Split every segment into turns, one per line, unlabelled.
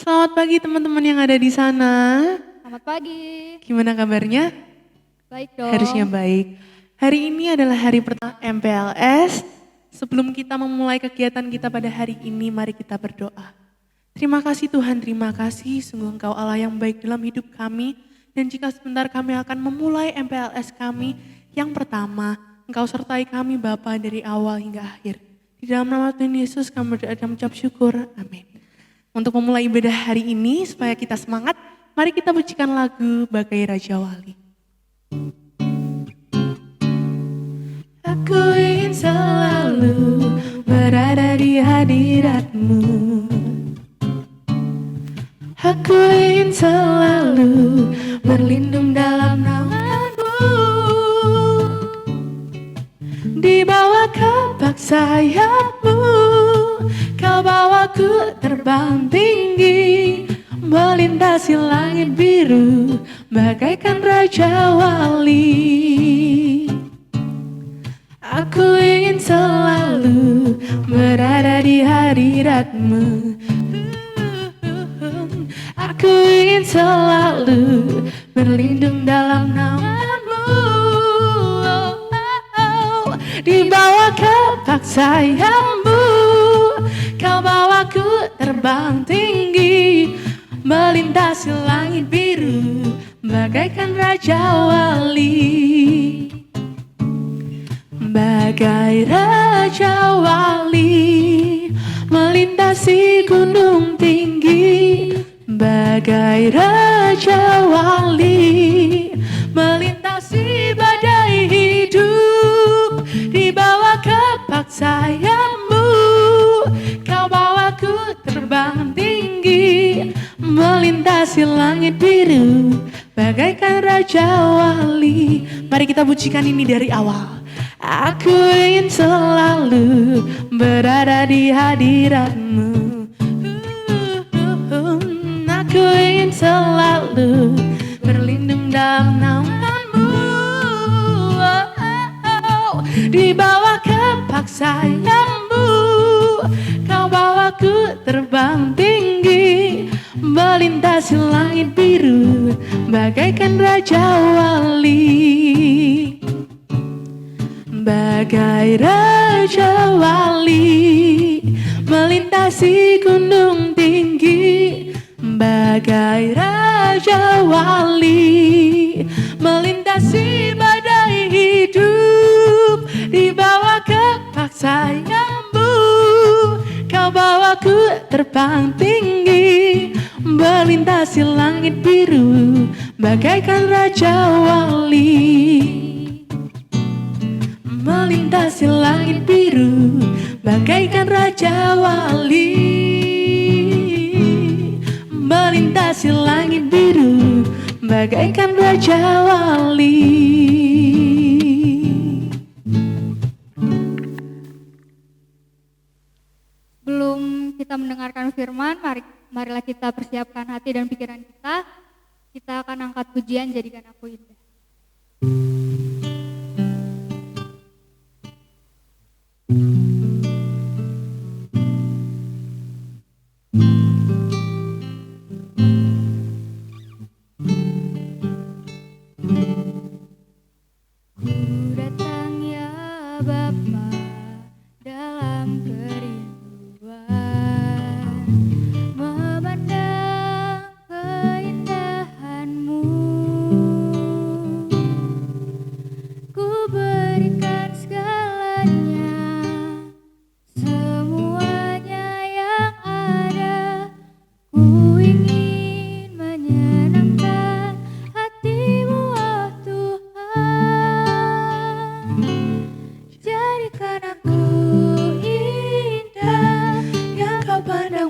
Selamat pagi teman-teman yang ada di sana.
Selamat pagi.
Gimana kabarnya?
Baik dong.
Harusnya baik. Hari ini adalah hari pertama MPLS. Sebelum kita memulai kegiatan kita pada hari ini, mari kita berdoa. Terima kasih Tuhan, terima kasih. Sungguh Engkau Allah yang baik dalam hidup kami. Dan jika sebentar kami akan memulai MPLS kami yang pertama, Engkau sertai kami Bapa dari awal hingga akhir. Di dalam nama Tuhan Yesus kami berdoa dan mengucap syukur. Amin. Untuk memulai ibadah hari ini, supaya kita semangat, mari kita pujikan lagu Bagai Raja Wali. Aku ingin selalu berada di hadirat-Mu. Aku ingin selalu berlindung dalam nama-Mu. Di bawah kapak sayap-Mu, Kau bawaku terbang tinggi, melintasi langit biru, bagaikan Raja Wali. Aku ingin selalu berada di hadirat-Mu. Aku ingin selalu berlindung dalam nama-Mu. Di bawah kapak sayap-Mu, Kau bawaku terbang tinggi, melintasi langit biru, bagaikan Raja Wali. Bagai Raja Wali, melintasi gunung tinggi. Bagai Raja Wali, melintasi badai hidup. Di bawah kapak sayap-Mu, Kau bawaku terbang tinggi, melintasi langit biru, bagaikan Raja Wali. Mari kita pujikan ini dari awal. Aku ingin selalu berada di hadirat-Mu. Aku ingin selalu berlindung dalam nama-Mu. Di bawah kapak sayap-Mu, Kau bawaku terbang tinggi, melintasi langit biru, bagaikan Raja Wali. Bagai Raja Wali, melintasi gunung tinggi. Bagai Raja Wali, melintasi badai hidup. Di bawah kapak sayap-Mu, Kau bawaku terbang tinggi, melintasi langit biru, bagaikan Raja Wali. Melintasi langit biru, bagaikan Raja Wali. Melintasi langit biru, bagaikan Raja Wali.
Sebelum kita mendengarkan firman, marilah kita persiapkan hati dan pikiran kita. Kita akan angkat pujian Jadikan Aku Indah. Ku datang ya Bapa dalam kerinduan, memandang keindahan-Mu. Ku berikan segalanya, semuanya yang ada. Ku ingin menyenangkan hati-Mu, oh Tuhan. Jadikan aku indah yang Kau pandang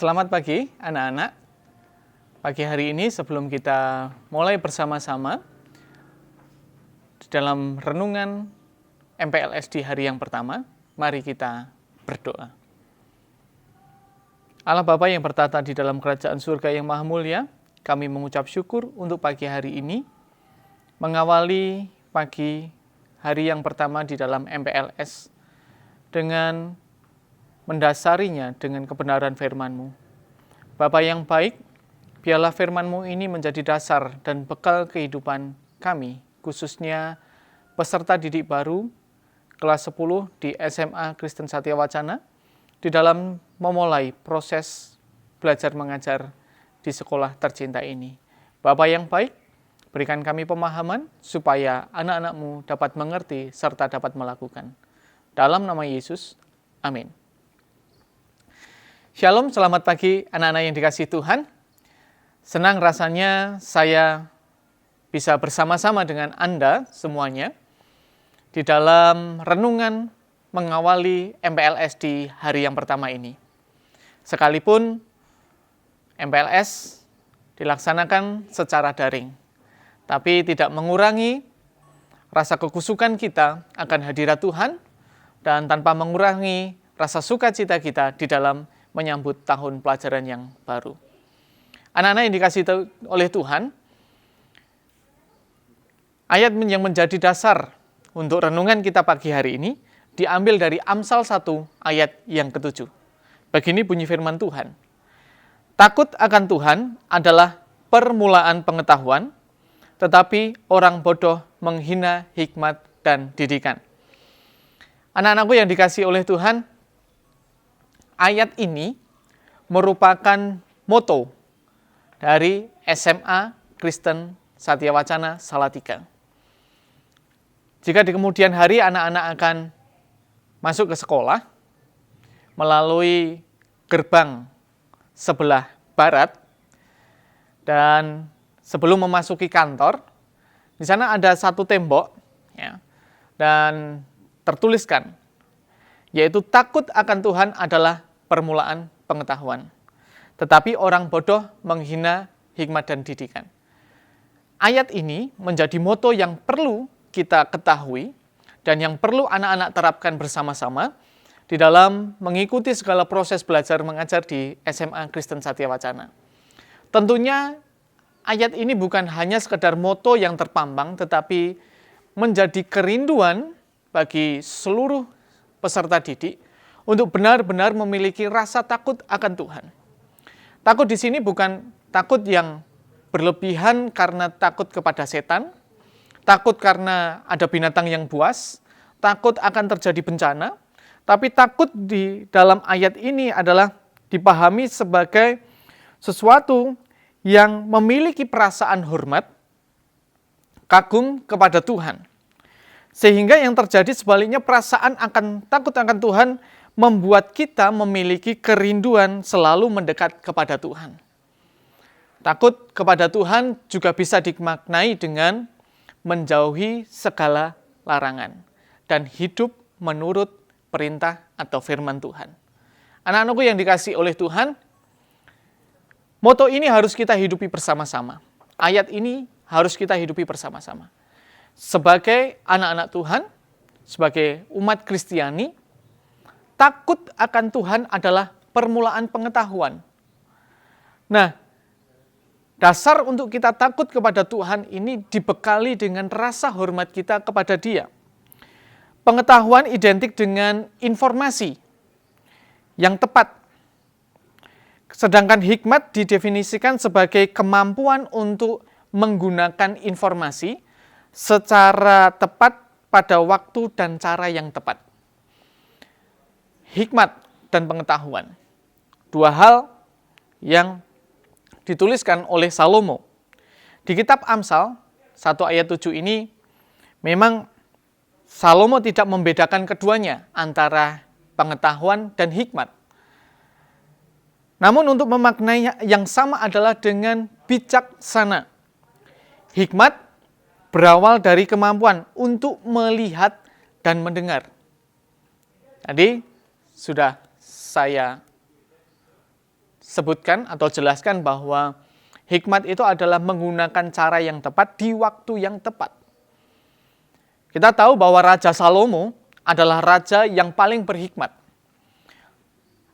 Selamat pagi anak-anak. Pagi hari ini sebelum kita mulai bersama-sama dalam renungan MPLS di hari yang pertama, mari kita berdoa. Allah Bapa yang bertata di dalam kerajaan surga yang maha mulia, kami mengucap syukur untuk pagi hari ini, mengawali pagi hari yang pertama di dalam MPLS dengan mendasarinya dengan kebenaran firman-Mu. Bapa yang baik, biarlah firman-Mu ini menjadi dasar dan bekal kehidupan kami, khususnya peserta didik baru kelas 10 di SMA Kristen Satya Wacana, di dalam memulai proses belajar mengajar di sekolah tercinta ini. Bapa yang baik, berikan kami pemahaman supaya anak-anak-Mu dapat mengerti serta dapat melakukan. Dalam nama Yesus, amin. Shalom, selamat pagi anak-anak yang dikasihi Tuhan. Senang rasanya saya bisa bersama-sama dengan Anda semuanya di dalam renungan mengawali MPLS di hari yang pertama ini. Sekalipun MPLS dilaksanakan secara daring, tapi tidak mengurangi rasa kekusukan kita akan hadirat Tuhan dan tanpa mengurangi rasa sukacita kita di dalam menyambut tahun pelajaran yang baru. Anak-anak yang dikasihi oleh Tuhan, ayat yang menjadi dasar untuk renungan kita pagi hari ini diambil dari Amsal 1 ayat yang ke-7. Begini bunyi firman Tuhan. Takut akan Tuhan adalah permulaan pengetahuan, tetapi orang bodoh menghina hikmat dan didikan. Anak-anakku yang dikasihi oleh Tuhan, ayat ini merupakan moto dari SMA Kristen Satya Wacana Salatiga. Jika di kemudian hari anak-anak akan masuk ke sekolah melalui gerbang sebelah barat dan sebelum memasuki kantor, di sana ada satu tembok ya, dan tertuliskan, yaitu takut akan Tuhan adalah permulaan pengetahuan, tetapi orang bodoh menghina hikmat dan didikan. Ayat ini menjadi moto yang perlu kita ketahui dan yang perlu anak-anak terapkan bersama-sama di dalam mengikuti segala proses belajar mengajar di SMA Kristen Satya Wacana. Tentunya ayat ini bukan hanya sekedar moto yang terpampang, tetapi menjadi kerinduan bagi seluruh peserta didik untuk benar-benar memiliki rasa takut akan Tuhan. Takut di sini bukan takut yang berlebihan karena takut kepada setan, takut karena ada binatang yang buas, takut akan terjadi bencana, tapi takut di dalam ayat ini adalah dipahami sebagai sesuatu yang memiliki perasaan hormat, kagum kepada Tuhan. Sehingga yang terjadi sebaliknya perasaan akan takut akan Tuhan membuat kita memiliki kerinduan selalu mendekat kepada Tuhan. Takut kepada Tuhan juga bisa dimaknai dengan menjauhi segala larangan dan hidup menurut perintah atau firman Tuhan. Anak-anakku yang dikasihi oleh Tuhan, moto ini harus kita hidupi bersama-sama. Ayat ini harus kita hidupi bersama-sama. Sebagai anak-anak Tuhan, sebagai umat Kristiani, takut akan Tuhan adalah permulaan pengetahuan. Nah, dasar untuk kita takut kepada Tuhan ini dibekali dengan rasa hormat kita kepada Dia. Pengetahuan identik dengan informasi yang tepat. Sedangkan hikmat didefinisikan sebagai kemampuan untuk menggunakan informasi secara tepat pada waktu dan cara yang tepat. Hikmat dan pengetahuan, dua hal yang dituliskan oleh Salomo. Di kitab Amsal 1 ayat 7 ini memang Salomo tidak membedakan keduanya antara pengetahuan dan hikmat. Namun untuk memaknai yang sama adalah dengan bijaksana. Hikmat berawal dari kemampuan untuk melihat dan mendengar. Tadi sudah saya sebutkan atau jelaskan bahwa hikmat itu adalah menggunakan cara yang tepat di waktu yang tepat. Kita tahu bahwa Raja Salomo adalah raja yang paling berhikmat.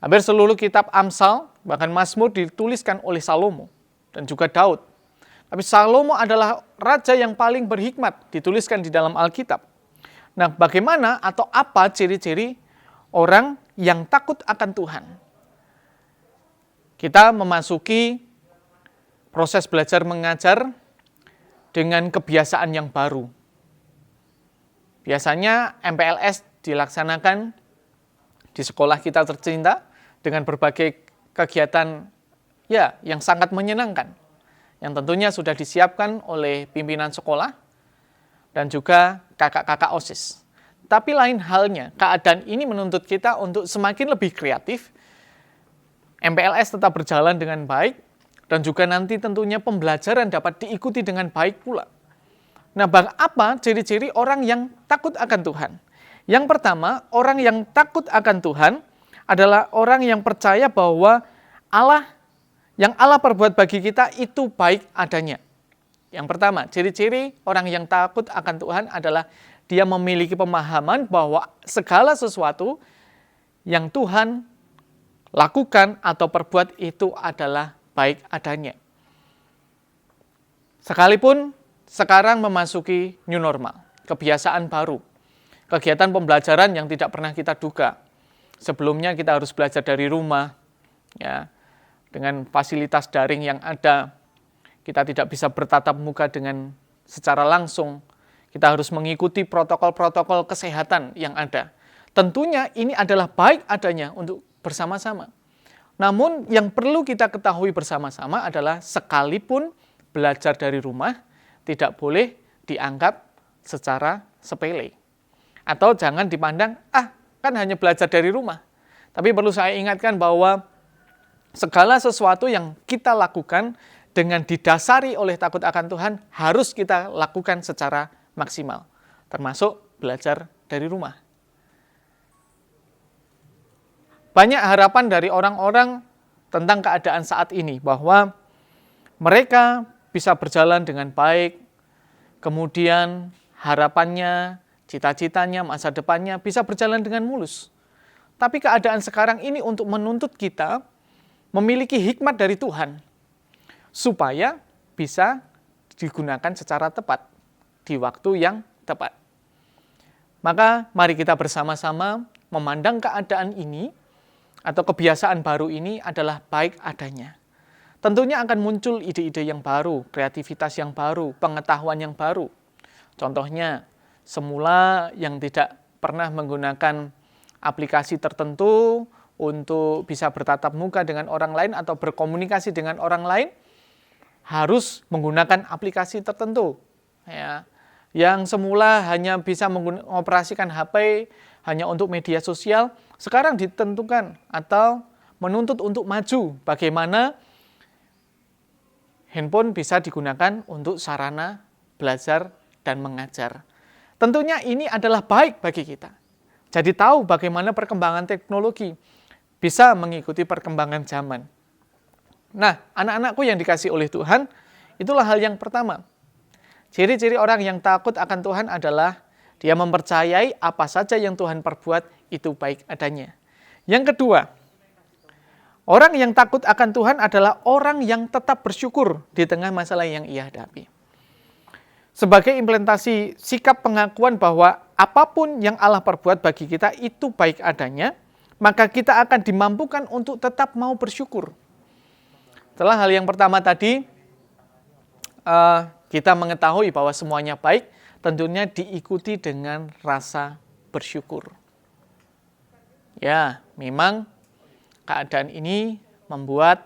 Hampir seluruh kitab Amsal, bahkan Mazmur dituliskan oleh Salomo dan juga Daud. Tapi Salomo adalah raja yang paling berhikmat, dituliskan di dalam Alkitab. Nah, bagaimana atau apa ciri-ciri orang yang takut akan Tuhan? Kita memasuki proses belajar mengajar dengan kebiasaan yang baru. Biasanya MPLS dilaksanakan di sekolah kita tercinta dengan berbagai kegiatan yang sangat menyenangkan, yang tentunya sudah disiapkan oleh pimpinan sekolah dan juga kakak-kakak OSIS. Tapi lain halnya, keadaan ini menuntut kita untuk semakin lebih kreatif. MPLS tetap berjalan dengan baik, dan juga nanti tentunya pembelajaran dapat diikuti dengan baik pula. Nah, apa ciri-ciri orang yang takut akan Tuhan? Yang pertama, orang yang takut akan Tuhan adalah orang yang percaya bahwa yang Allah perbuat bagi kita itu baik adanya. Yang pertama, ciri-ciri orang yang takut akan Tuhan adalah dia memiliki pemahaman bahwa segala sesuatu yang Tuhan lakukan atau perbuat itu adalah baik adanya. Sekalipun sekarang memasuki new normal, kebiasaan baru, kegiatan pembelajaran yang tidak pernah kita duga. Sebelumnya kita harus belajar dari rumah, ya, dengan fasilitas daring yang ada. Kita tidak bisa bertatap muka dengan secara langsung. Kita harus mengikuti protokol-protokol kesehatan yang ada. Tentunya ini adalah baik adanya untuk bersama-sama. Namun yang perlu kita ketahui bersama-sama adalah sekalipun belajar dari rumah, tidak boleh dianggap secara sepele. Atau jangan dipandang, kan hanya belajar dari rumah. Tapi perlu saya ingatkan bahwa segala sesuatu yang kita lakukan dengan didasari oleh takut akan Tuhan harus kita lakukan secara maksimal. Termasuk belajar dari rumah. Banyak harapan dari orang-orang tentang keadaan saat ini, bahwa mereka bisa berjalan dengan baik, kemudian harapannya, cita-citanya, masa depannya bisa berjalan dengan mulus. Tapi keadaan sekarang ini untuk menuntut kita memiliki hikmat dari Tuhan, supaya bisa digunakan secara tepat, di waktu yang tepat. Maka mari kita bersama-sama memandang keadaan ini, atau kebiasaan baru ini adalah baik adanya. Tentunya akan muncul ide-ide yang baru, kreativitas yang baru, pengetahuan yang baru. Contohnya, semula yang tidak pernah menggunakan aplikasi tertentu untuk bisa bertatap muka dengan orang lain atau berkomunikasi dengan orang lain, harus menggunakan aplikasi tertentu. Ya. Yang semula hanya bisa mengoperasikan HP hanya untuk media sosial, sekarang ditentukan atau menuntut untuk maju bagaimana handphone bisa digunakan untuk sarana belajar dan mengajar. Tentunya ini adalah baik bagi kita. Jadi tahu bagaimana perkembangan teknologi bisa mengikuti perkembangan zaman. Nah, anak-anakku yang dikasihi oleh Tuhan, itulah hal yang pertama. Ciri-ciri orang yang takut akan Tuhan adalah dia mempercayai apa saja yang Tuhan perbuat itu baik adanya. Yang kedua, orang yang takut akan Tuhan adalah orang yang tetap bersyukur di tengah masalah yang ia hadapi. Sebagai implementasi sikap pengakuan bahwa apapun yang Allah perbuat bagi kita itu baik adanya, maka kita akan dimampukan untuk tetap mau bersyukur. Setelah hal yang pertama tadi, kita mengetahui bahwa semuanya baik, tentunya diikuti dengan rasa bersyukur. Ya, memang keadaan ini membuat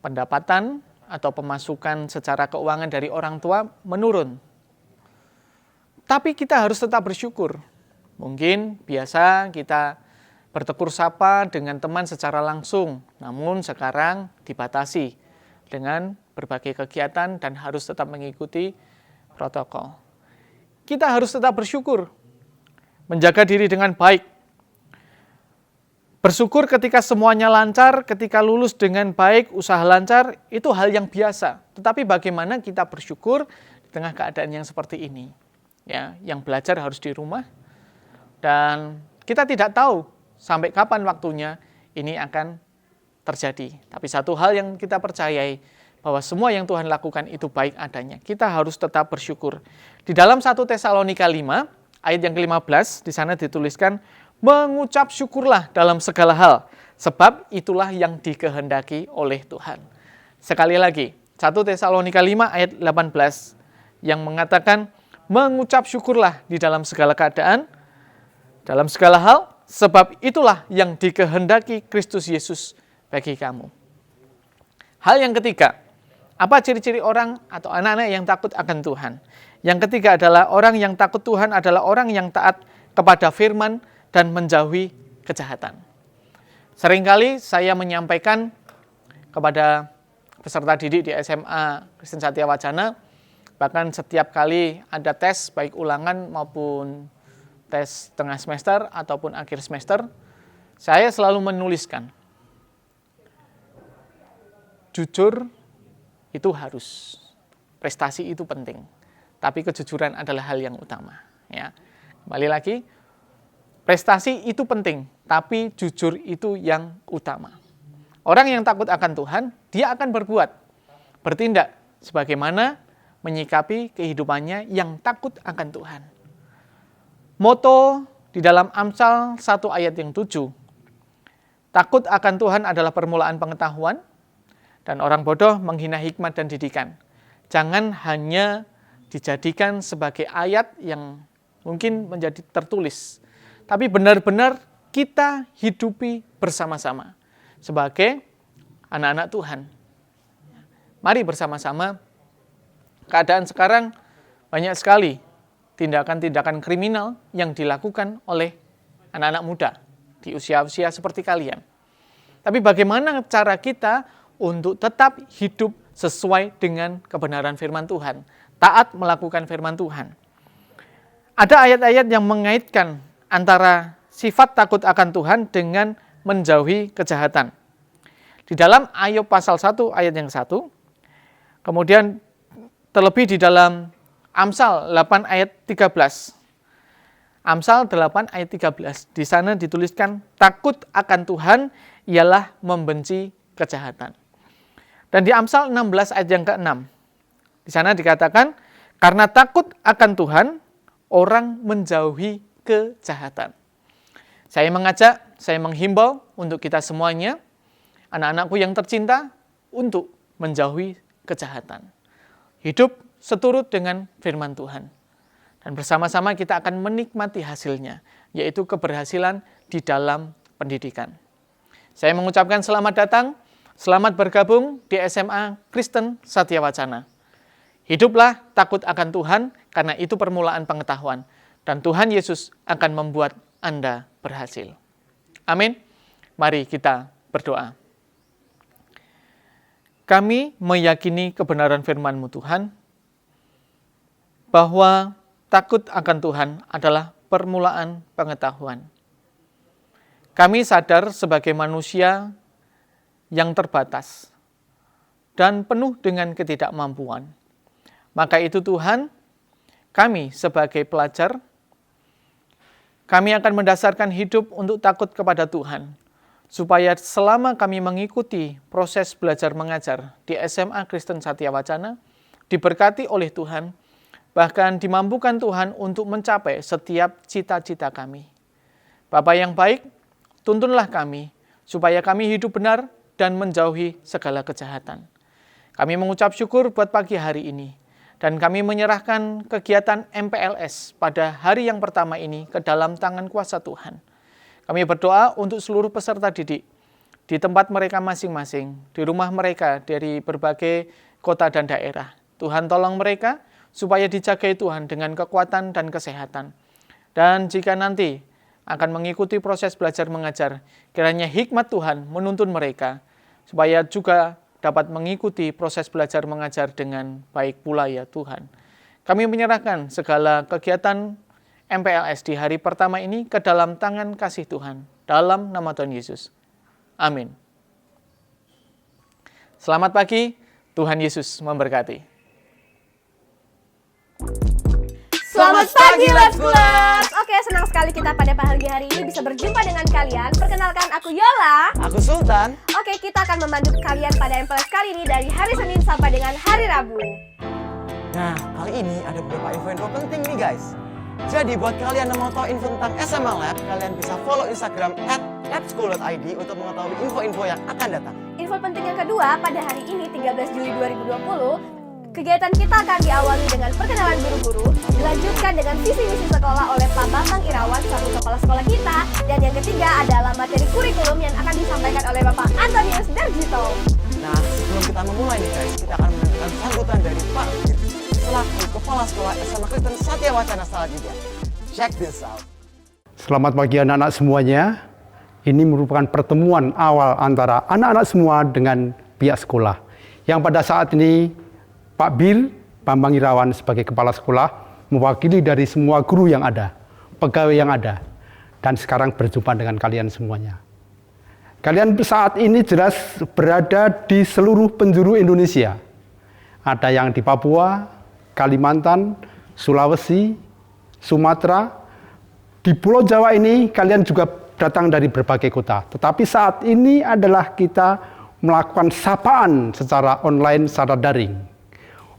pendapatan atau pemasukan secara keuangan dari orang tua menurun. Tapi kita harus tetap bersyukur. Mungkin biasa kita bertegur sapa dengan teman secara langsung, namun sekarang dibatasi dengan berbagai kegiatan dan harus tetap mengikuti protokol. Kita harus tetap bersyukur, menjaga diri dengan baik. Bersyukur ketika semuanya lancar, ketika lulus dengan baik, usaha lancar, itu hal yang biasa. Tetapi bagaimana kita bersyukur di tengah keadaan yang seperti ini? Ya, yang belajar harus di rumah, dan kita tidak tahu sampai kapan waktunya ini akan terjadi. Tapi satu hal yang kita percayai, bahwa semua yang Tuhan lakukan itu baik adanya. Kita harus tetap bersyukur. Di dalam 1 Tesalonika 5, ayat yang ke-15, di sana dituliskan, mengucap syukurlah dalam segala hal, sebab itulah yang dikehendaki oleh Tuhan. Sekali lagi, 1 Tesalonika 5 ayat 18, yang mengatakan, mengucap syukurlah di dalam segala keadaan, dalam segala hal, sebab itulah yang dikehendaki Kristus Yesus bagi kamu. Hal yang ketiga, apa ciri-ciri orang atau anak-anak yang takut akan Tuhan? Yang ketiga adalah orang yang takut Tuhan adalah orang yang taat kepada firman dan menjauhi kejahatan. Seringkali saya menyampaikan kepada peserta didik di SMA Kristen Satya Wacana, bahkan setiap kali ada tes, baik ulangan maupun tes tengah semester ataupun akhir semester, saya selalu menuliskan, jujur itu harus, prestasi itu penting, tapi kejujuran adalah hal yang utama. Ya, kembali lagi, prestasi itu penting, tapi jujur itu yang utama. Orang yang takut akan Tuhan, dia akan berbuat, bertindak sebagaimana menyikapi kehidupannya yang takut akan Tuhan. Moto di dalam Amsal 1 ayat yang 7, takut akan Tuhan adalah permulaan pengetahuan, dan orang bodoh menghina hikmat dan didikan. Jangan hanya dijadikan sebagai ayat yang mungkin menjadi tertulis, tapi benar-benar kita hidupi bersama-sama sebagai anak-anak Tuhan. Mari bersama-sama. Keadaan sekarang banyak sekali tindakan-tindakan kriminal yang dilakukan oleh anak-anak muda di usia-usia seperti kalian. Tapi bagaimana cara kita untuk tetap hidup sesuai dengan kebenaran firman Tuhan, taat melakukan firman Tuhan? Ada ayat-ayat yang mengaitkan antara sifat takut akan Tuhan dengan menjauhi kejahatan. Di dalam Ayub pasal 1 ayat yang 1, kemudian terlebih di dalam Amsal 8 ayat 13. Amsal 8 ayat 13, di sana dituliskan, takut akan Tuhan ialah membenci kejahatan. Dan di Amsal 16 ayat yang ke-6, di sana dikatakan, karena takut akan Tuhan, orang menjauhi kejahatan. Saya mengajak, saya menghimbau untuk kita semuanya, anak-anakku yang tercinta, untuk menjauhi kejahatan. Hidup seturut dengan firman Tuhan. Dan bersama-sama kita akan menikmati hasilnya, yaitu keberhasilan di dalam pendidikan. Saya mengucapkan selamat datang, selamat bergabung di SMA Kristen Satya Wacana. Hiduplah takut akan Tuhan, karena itu permulaan pengetahuan. Dan Tuhan Yesus akan membuat Anda berhasil. Amin. Mari kita berdoa. Kami meyakini kebenaran firman-Mu Tuhan, bahwa takut akan Tuhan adalah permulaan pengetahuan. Kami sadar sebagai manusia yang terbatas dan penuh dengan ketidakmampuan. Maka itu Tuhan, kami sebagai pelajar, kami akan mendasarkan hidup untuk takut kepada Tuhan, supaya selama kami mengikuti proses belajar mengajar di SMA Kristen Satya Wacana, diberkati oleh Tuhan, bahkan dimampukan Tuhan untuk mencapai setiap cita-cita kami. Bapa yang baik, tuntunlah kami, supaya kami hidup benar dan menjauhi segala kejahatan. Kami mengucap syukur buat pagi hari ini, dan kami menyerahkan kegiatan MPLS pada hari yang pertama ini ke dalam tangan kuasa Tuhan. Kami berdoa untuk seluruh peserta didik, di tempat mereka masing-masing, di rumah mereka dari berbagai kota dan daerah. Tuhan tolong mereka, supaya dijagai Tuhan dengan kekuatan dan kesehatan. Dan jika nanti akan mengikuti proses belajar mengajar, kiranya hikmat Tuhan menuntun mereka, supaya juga dapat mengikuti proses belajar mengajar dengan baik pula ya Tuhan. Kami menyerahkan segala kegiatan MPLS di hari pertama ini ke dalam tangan kasih Tuhan. dalam nama Tuhan Yesus. Amin. Selamat pagi, Tuhan Yesus memberkati.
Selamat pagi, Let's Schoolers! Oke, senang sekali kita pada pagi hari ini bisa berjumpa dengan kalian. Perkenalkan, aku Yola.
Aku Sultan.
Oke, kita akan memandu kalian pada MPLS kali ini dari hari Senin sampai dengan hari Rabu.
Nah, kali ini ada beberapa info-info penting nih guys. Jadi buat kalian yang mau tahu info tentang SMA Lab, kalian bisa follow Instagram @labschool.id untuk mengetahui info-info yang akan datang.
Info penting yang kedua, pada hari ini 13 Juli 2020, kegiatan kita akan diawali dengan perkenalan guru-guru, dilanjutkan dengan visi-misi sekolah oleh Pak Bambang Irawan, selaku kepala sekolah kita, dan yang ketiga adalah materi kurikulum yang akan disampaikan oleh Bapak Antonius Darjito.
Nah, sebelum kita memulai nih guys, kita akan mendengarkan sambutan dari Pak Bir, selaku kepala sekolah SMA Kristen Satya Wacana Salatiga. Check this out.
Selamat pagi anak-anak semuanya. Ini merupakan pertemuan awal antara anak-anak semua dengan pihak sekolah. Yang pada saat ini Pak Bir Bambang Irawan sebagai kepala sekolah mewakili dari semua guru yang ada, pegawai yang ada, dan sekarang berjumpa dengan kalian semuanya. Kalian saat ini jelas berada di seluruh penjuru Indonesia. Ada yang di Papua, Kalimantan, Sulawesi, Sumatera. Di Pulau Jawa ini kalian juga datang dari berbagai kota. Tetapi saat ini adalah kita melakukan sapaan secara online, secara daring.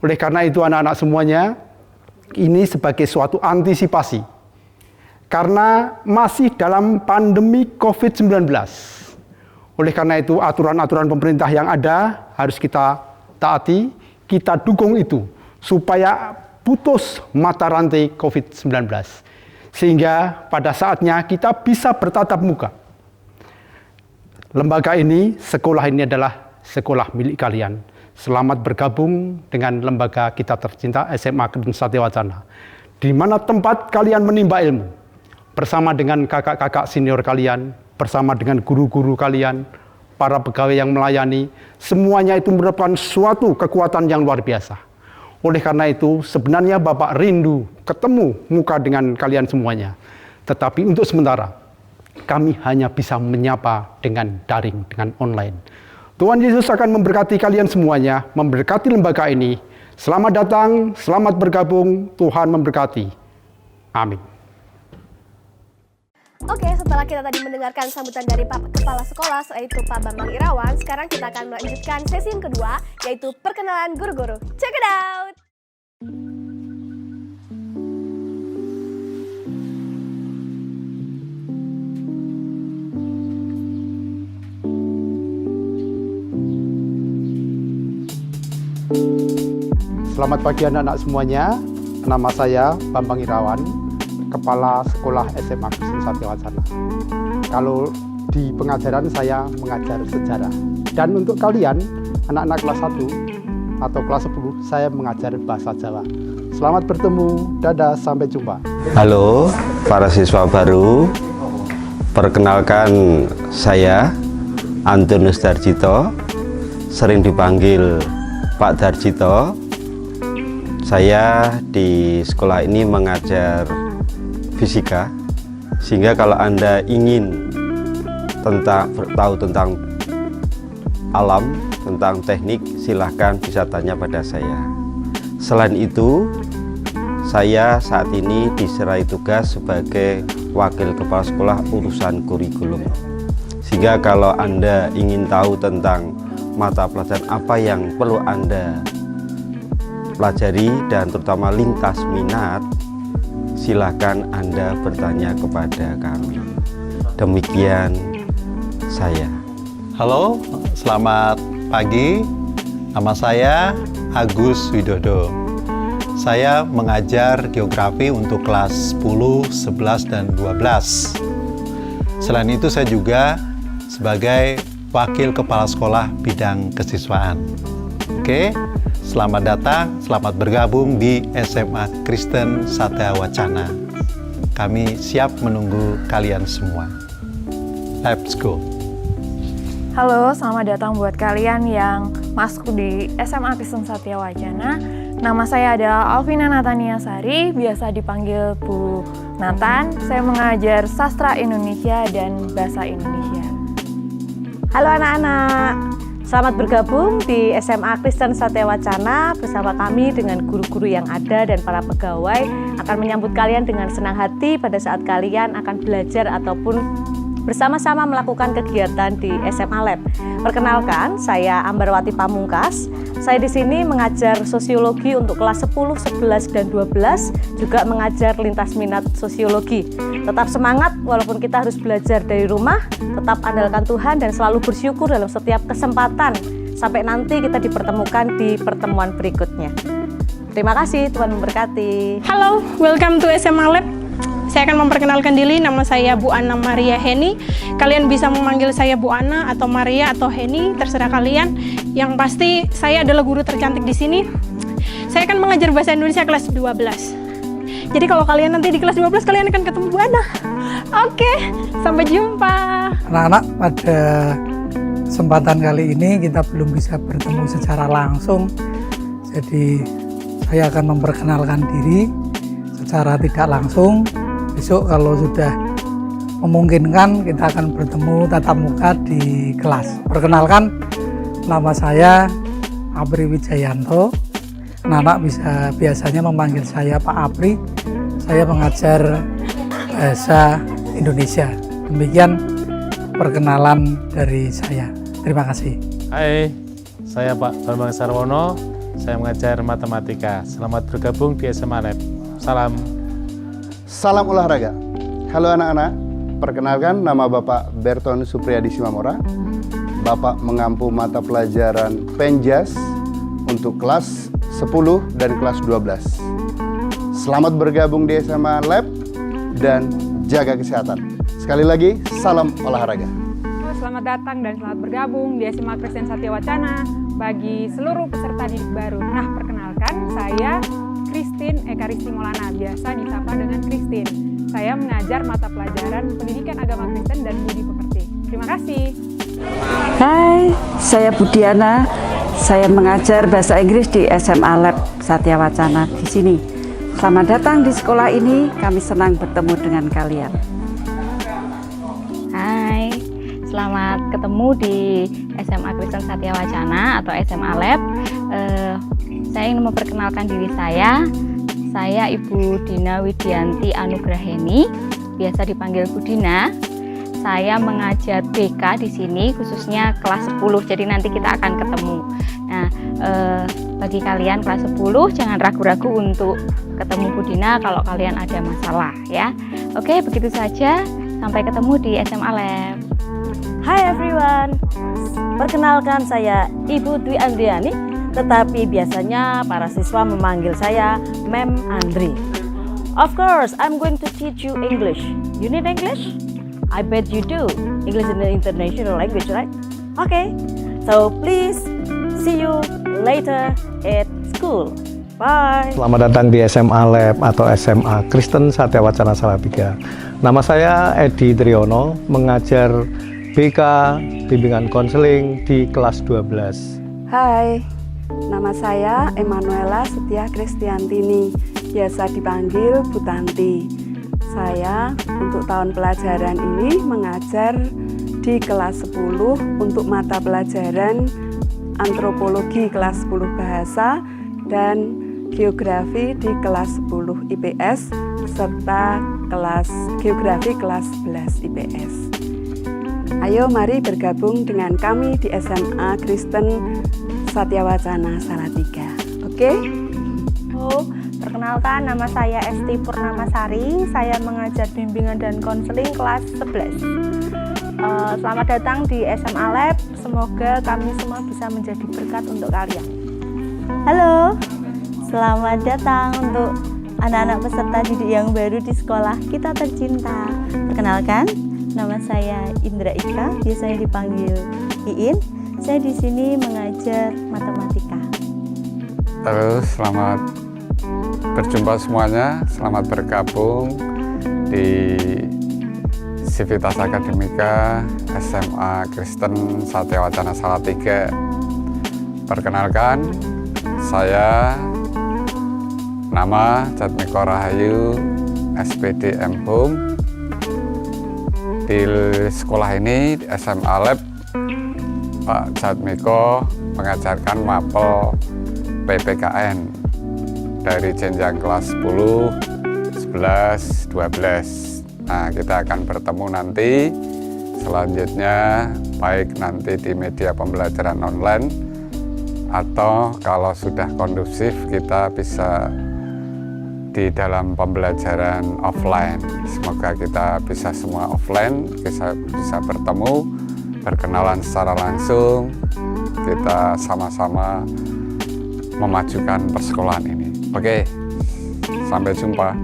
Oleh karena itu anak-anak semuanya, ini sebagai suatu antisipasi. Karena masih dalam pandemi COVID-19. Oleh karena itu aturan-aturan pemerintah yang ada harus kita taati, kita dukung itu. Supaya putus mata rantai COVID-19. Sehingga pada saatnya kita bisa bertatap muka. Lembaga ini, sekolah ini adalah sekolah milik kalian. Selamat bergabung dengan lembaga kita tercinta SMA Kristen Satya Wacana, di mana tempat kalian menimba ilmu bersama dengan kakak-kakak senior kalian, bersama dengan guru-guru kalian, para pegawai yang melayani. Semuanya itu merupakan suatu kekuatan yang luar biasa. Oleh karena itu, sebenarnya Bapak rindu ketemu muka dengan kalian semuanya. Tetapi untuk sementara, kami hanya bisa menyapa dengan daring, dengan online. Tuhan Yesus akan memberkati kalian semuanya, memberkati lembaga ini. Selamat datang, selamat bergabung, Tuhan memberkati. Amin.
Oke, setelah kita tadi mendengarkan sambutan dari Pak Kepala Sekolah, yaitu Pak Bambang Irawan, sekarang kita akan melanjutkan sesi yang kedua, yaitu perkenalan guru-guru. Check it out!
Selamat pagi anak-anak semuanya. Nama saya Bambang Irawan, Kepala Sekolah SMA Kristen Satya Wacana. Kalau di pengajaran saya mengajar sejarah. Dan untuk kalian, anak-anak kelas 1 atau kelas 10, saya mengajar bahasa Jawa. Selamat bertemu, dadah, sampai jumpa.
Halo para siswa baru, perkenalkan saya Antonius Darjito, sering dipanggil Pak Darjito. Saya di sekolah ini mengajar fisika, sehingga kalau Anda ingin tahu tentang alam, tentang teknik, silahkan bisa tanya pada saya. Selain itu, saya saat ini diserai tugas sebagai Wakil Kepala Sekolah urusan kurikulum. Sehingga kalau Anda ingin tahu tentang mata pelajaran apa yang perlu Anda pelajari dan terutama lintas minat, silahkan Anda bertanya kepada kami. Demikian saya.
Halo, selamat pagi. Nama saya Agus Widodo. Saya mengajar geografi untuk kelas 10, 11, dan 12. Selain itu saya juga sebagai Wakil Kepala Sekolah Bidang Kesiswaan. Oke, selamat datang, selamat bergabung di SMA Kristen Satya Wacana. Kami siap menunggu kalian semua. Let's go.
Halo, selamat datang buat kalian yang masuk di SMA Kristen Satya Wacana. Nama saya adalah Alvina Natania Sari, biasa dipanggil Bu Nathan, saya mengajar sastra Indonesia dan bahasa Indonesia.
Halo anak-anak, selamat bergabung di SMA Kristen Satya Wacana bersama kami dengan guru-guru yang ada dan para pegawai akan menyambut kalian dengan senang hati pada saat kalian akan belajar ataupun bersama-sama melakukan kegiatan di SMA Lab. Perkenalkan, saya Ambarwati Pamungkas. Saya di sini mengajar sosiologi untuk kelas 10, 11, dan 12, juga mengajar lintas minat sosiologi. Tetap semangat walaupun kita harus belajar dari rumah, tetap andalkan Tuhan dan selalu bersyukur dalam setiap kesempatan sampai nanti kita dipertemukan di pertemuan berikutnya. Terima kasih, Tuhan memberkati.
Halo, welcome to SMA Lab. Saya akan memperkenalkan diri, nama saya Bu Ana Maria Heni. Kalian bisa memanggil saya Bu Ana atau Maria atau Heni, terserah kalian. Yang pasti saya adalah guru tercantik di sini. Saya akan mengajar bahasa Indonesia kelas 12. Jadi kalau kalian nanti di kelas 12 kalian akan ketemu Bu Ana. Oke, sampai jumpa.
Anak-anak, pada kesempatan kali ini kita belum bisa bertemu secara langsung. Jadi saya akan memperkenalkan diri secara tidak langsung. Besok kalau sudah memungkinkan kita akan bertemu tatap muka di kelas. Perkenalkan, nama saya Apri Wijayanto. Anak-anak bisa biasanya memanggil saya Pak Apri. Saya mengajar bahasa Indonesia. Demikian perkenalan dari saya. Terima kasih.
Hai, saya Pak Bambang Sarwono. Saya mengajar matematika. Selamat bergabung di SMA Lab. Salam.
Salam olahraga. Halo anak-anak, perkenalkan nama Bapak Berton Supriyadi Simamora. Bapak mengampu mata pelajaran Penjas untuk kelas 10 dan kelas 12. Selamat bergabung di SMA Lab dan jaga kesehatan. Sekali lagi, salam olahraga.
Selamat datang dan selamat bergabung di SMA Kristen Satya Wacana bagi seluruh peserta didik baru. Nah, perkenalkan, saya Christine Ekaristi Maulana, biasa disapa dengan Christine. Saya mengajar mata pelajaran Pendidikan Agama Kristen dan Budi Pekerti. Terima kasih.
Hai, saya Budiana. Saya mengajar bahasa Inggris di SMA Lab Satya Wacana di sini. Selamat datang di sekolah ini. Kami senang bertemu dengan kalian.
Hai, selamat ketemu di SMA Kristen Satya Wacana atau SMA Lab. Saya ingin memperkenalkan diri saya. Saya Ibu Dina Widianti Anugraheni, biasa dipanggil Bu Dina. Saya mengajar BK di sini, khususnya kelas 10. Jadi nanti kita akan ketemu. Nah, bagi kalian kelas 10 jangan ragu-ragu untuk ketemu Bu Dina kalau kalian ada masalah ya. Oke, begitu saja. Sampai ketemu di SMA Lab.
Hai everyone, perkenalkan saya Ibu Dwi Andriani, tetapi biasanya para siswa memanggil saya Mem Andri. Of course, I'm going to teach you English. You need English? I bet you do. English is an international language, right? Okay, so please see you later at school. Bye.
Selamat datang di SMA Lab atau SMA Kristen Satya Wacana Salatiga. Nama saya Edi Triyono, mengajar BK Bimbingan Konseling di kelas 12.
Hai, nama saya Emanuela Setia Kristiantini, biasa dipanggil Bu Tanti. Saya untuk tahun pelajaran ini mengajar di kelas 10 untuk mata pelajaran Antropologi kelas 10 Bahasa dan Geografi di kelas 10 IPS serta kelas Geografi kelas 11 IPS. Ayo mari bergabung dengan kami di SMA Kristen Satya Wacana Salatiga. Oke?
Perkenalkan, nama saya Esti Purnamasari. Saya mengajar bimbingan dan konseling kelas 11. Selamat datang di SMA Lab. Semoga kami semua bisa menjadi berkat untuk kalian.
Halo, selamat datang untuk anak-anak peserta didik yang baru di sekolah kita tercinta. Perkenalkan, nama saya Indra Ika, biasanya dipanggil Iin. Saya di sini mengajar matematika.
Halo, selamat berjumpa semuanya. Selamat bergabung di Civitas Akademika SMA Kristen Satya Wacana Salatiga. Perkenalkan, saya nama Jatmiko Rahayu, SPD M Home. Di sekolah ini, di SMA Lab, Pak Jatmiko mengajarkan mapel PPKN dari jenjang kelas 10, 11, 12. Nah, kita akan bertemu nanti selanjutnya, baik nanti di media pembelajaran online atau kalau sudah kondusif kita bisa di dalam pembelajaran offline. Semoga kita bisa semua offline, kita bisa bertemu, berkenalan secara langsung, kita sama-sama memajukan persekolahan ini. Oke, sampai jumpa.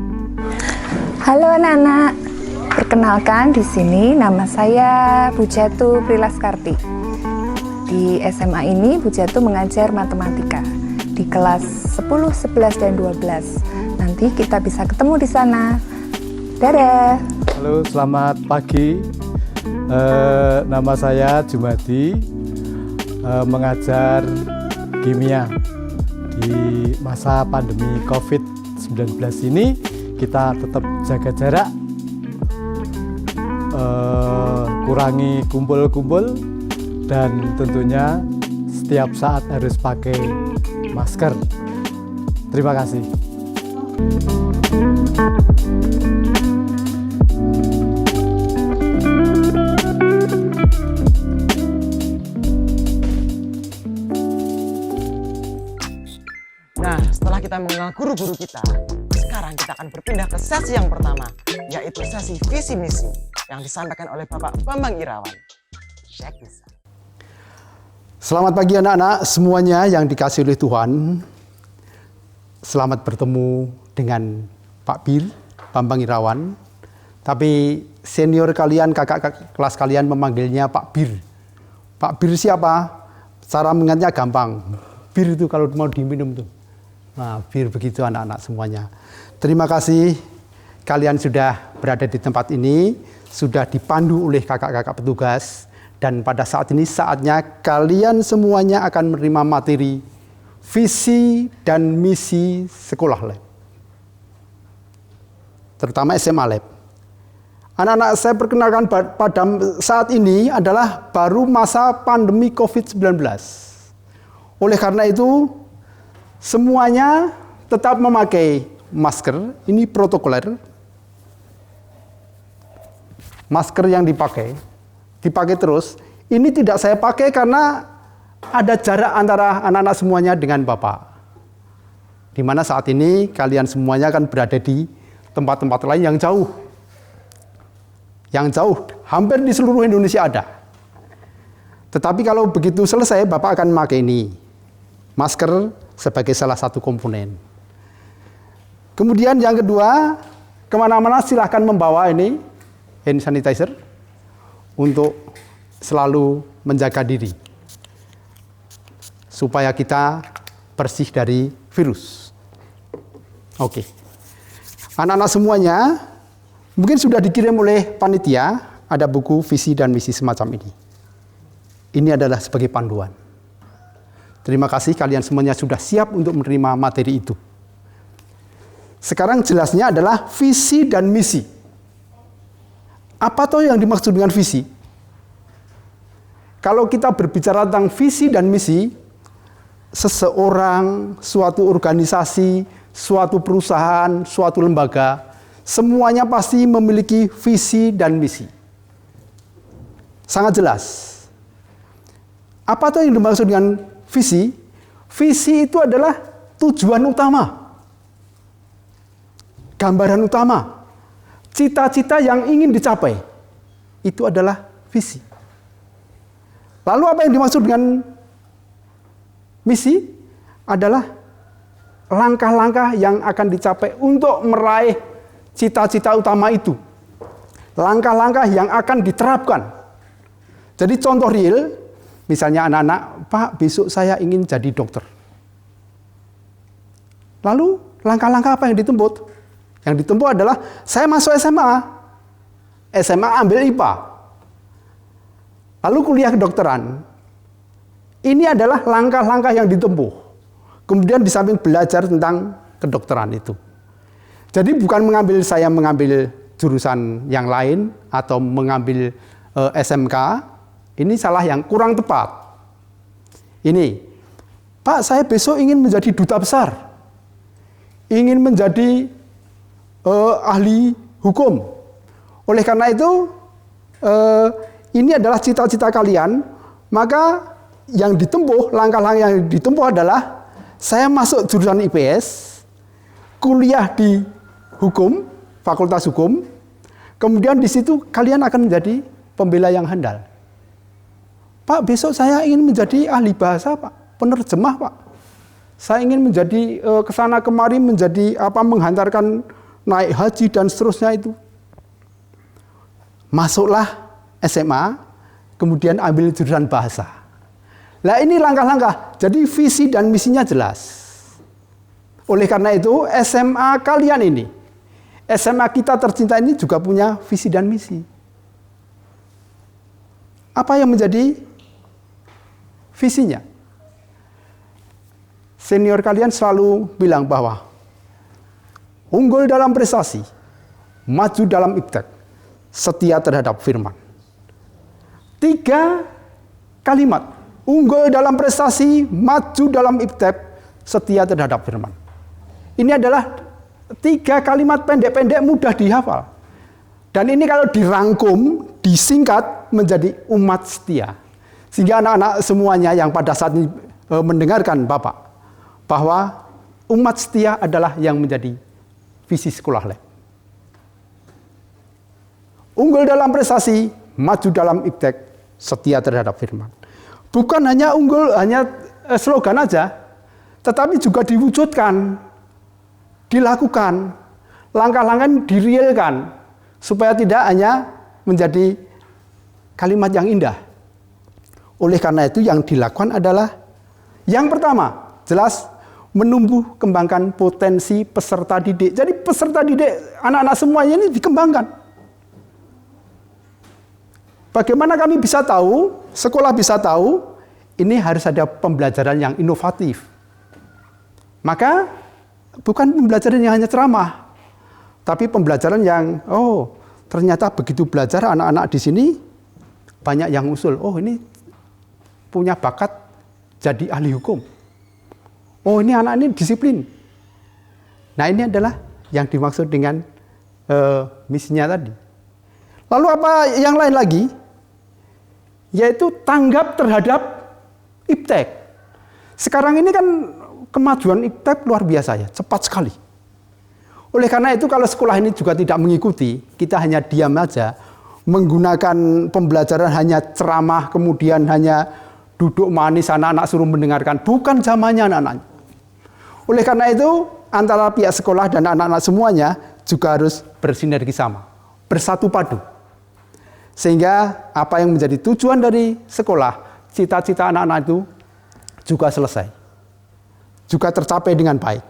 Halo anak-anak, perkenalkan di sini nama saya Bu Jatu Prilaskarti. Di SMA ini Bu Jatu mengajar matematika di kelas 10, 11, dan 12. Nanti kita bisa ketemu di sana. Dadah.
Halo, selamat pagi. Nama saya Jumadi, mengajar kimia. Di masa pandemi COVID-19 ini, kita tetap jaga jarak, kurangi kumpul-kumpul, dan tentunya setiap saat harus pakai masker. Terima kasih.
Nah, setelah kita mengenal guru-guru kita, sekarang kita akan berpindah ke sesi yang pertama, yaitu sesi visi misi yang disampaikan oleh Bapak Bambang Irawan. Check this out.
Selamat pagi anak-anak semuanya yang dikasihi oleh Tuhan. Selamat bertemu dengan Pak Bir, Bambang Irawan. Tapi senior kalian, kakak kelas kalian memanggilnya Pak Bir. Pak Bir siapa? Cara mengingatnya gampang. Bir itu kalau mau diminum tuh. Nah, bir begitu anak-anak semuanya. Terima kasih kalian sudah berada di tempat ini, sudah dipandu oleh kakak-kakak petugas. Dan pada saat ini saatnya kalian semuanya akan menerima materi visi dan misi sekolah lab. Terutama SMA Lab. Anak-anak saya perkenalkan pada saat ini adalah baru masa pandemi COVID-19. Oleh karena itu, semuanya tetap memakai masker, ini protokoler. Masker yang dipakai terus. Ini tidak saya pakai karena ada jarak antara anak-anak semuanya dengan Bapak. Di mana saat ini kalian semuanya akan berada di tempat-tempat lain yang jauh. Yang jauh, hampir di seluruh Indonesia ada. Tetapi kalau begitu selesai, Bapak akan memakai ini. Masker sebagai salah satu komponen. Kemudian yang kedua, kemana-mana silahkan membawa ini hand sanitizer untuk selalu menjaga diri supaya kita bersih dari virus. Oke. Anak-anak semuanya mungkin sudah dikirim oleh panitia, ada buku visi dan misi semacam ini. Ini adalah sebagai panduan. Terima kasih kalian semuanya sudah siap untuk menerima materi itu. Sekarang jelasnya adalah visi dan misi. Apa toh yang dimaksud dengan visi? Kalau kita berbicara tentang visi dan misi, seseorang, suatu organisasi, suatu perusahaan, suatu lembaga, semuanya pasti memiliki visi dan misi. Sangat jelas. Apa toh yang dimaksud dengan visi? Visi itu adalah tujuan utama, gambaran utama, cita-cita yang ingin dicapai. Itu adalah visi. Lalu apa yang dimaksud dengan misi? Adalah langkah-langkah yang akan dicapai untuk meraih cita-cita utama itu. Langkah-langkah yang akan diterapkan. Jadi contoh real, misalnya anak-anak, Pak, besok saya ingin jadi dokter. Lalu langkah-langkah apa yang ditempuh? Yang ditempuh adalah saya masuk SMA ambil IPA. Lalu kuliah kedokteran. Ini adalah langkah-langkah yang ditempuh. Kemudian di samping belajar tentang kedokteran itu. Jadi bukan saya mengambil jurusan yang lain atau mengambil SMK, ini salah yang kurang tepat. Ini, Pak, saya besok ingin menjadi duta besar, ingin menjadi ahli hukum. Oleh karena itu, ini adalah cita-cita kalian, maka yang ditempuh, langkah-langkah yang ditempuh adalah saya masuk jurusan IPS, kuliah di hukum, fakultas hukum, kemudian di situ kalian akan menjadi pembela yang handal. Pak, besok saya ingin menjadi ahli bahasa, Pak, penerjemah, Pak. Saya ingin menjadi kesana kemari, menjadi menghantarkan naik haji dan seterusnya itu. Masuklah SMA, kemudian ambil jurusan bahasa. Nah, ini langkah-langkah. Jadi visi dan misinya jelas. Oleh karena itu, SMA kalian ini, SMA kita tercinta ini juga punya visi dan misi. Apa yang menjadi visinya? Senior kalian selalu bilang bahwa unggul dalam prestasi, maju dalam iptek, setia terhadap firman. 3 kalimat, unggul dalam prestasi, maju dalam iptek, setia terhadap firman. Ini adalah 3 kalimat pendek-pendek mudah dihafal. Dan ini kalau dirangkum, disingkat menjadi umat setia. Sehingga anak-anak semuanya yang pada saat ini mendengarkan Bapak, bahwa umat setia adalah yang menjadi visi sekolah lab. Unggul dalam prestasi, maju dalam iptek, setia terhadap firman. Bukan hanya unggul, hanya slogan aja, tetapi juga diwujudkan, dilakukan, langkah-langkah direalkan, supaya tidak hanya menjadi kalimat yang indah. Oleh karena itu yang dilakukan adalah yang pertama, jelas menumbuh kembangkan potensi peserta didik. Jadi peserta didik anak-anak semuanya ini dikembangkan. Bagaimana kami bisa tahu, sekolah bisa tahu, ini harus ada pembelajaran yang inovatif. Maka bukan pembelajaran yang hanya ceramah, tapi pembelajaran yang, ternyata begitu belajar anak-anak di sini, banyak yang usul, ini punya bakat jadi ahli hukum. Ini anak ini disiplin. Nah, ini adalah yang dimaksud dengan misinya tadi. Lalu apa yang lain lagi? Yaitu tanggap terhadap iptek. Sekarang ini kan kemajuan iptek luar biasa ya, cepat sekali. Oleh karena itu kalau sekolah ini juga tidak mengikuti, kita hanya diam aja, menggunakan pembelajaran hanya ceramah, kemudian hanya duduk manis, anak-anak suruh mendengarkan. Bukan zamannya anak-anak. Oleh karena itu, antara pihak sekolah dan anak-anak semuanya juga harus bersinergi sama, bersatu padu. Sehingga apa yang menjadi tujuan dari sekolah, cita-cita anak-anak itu juga selesai. Juga tercapai dengan baik.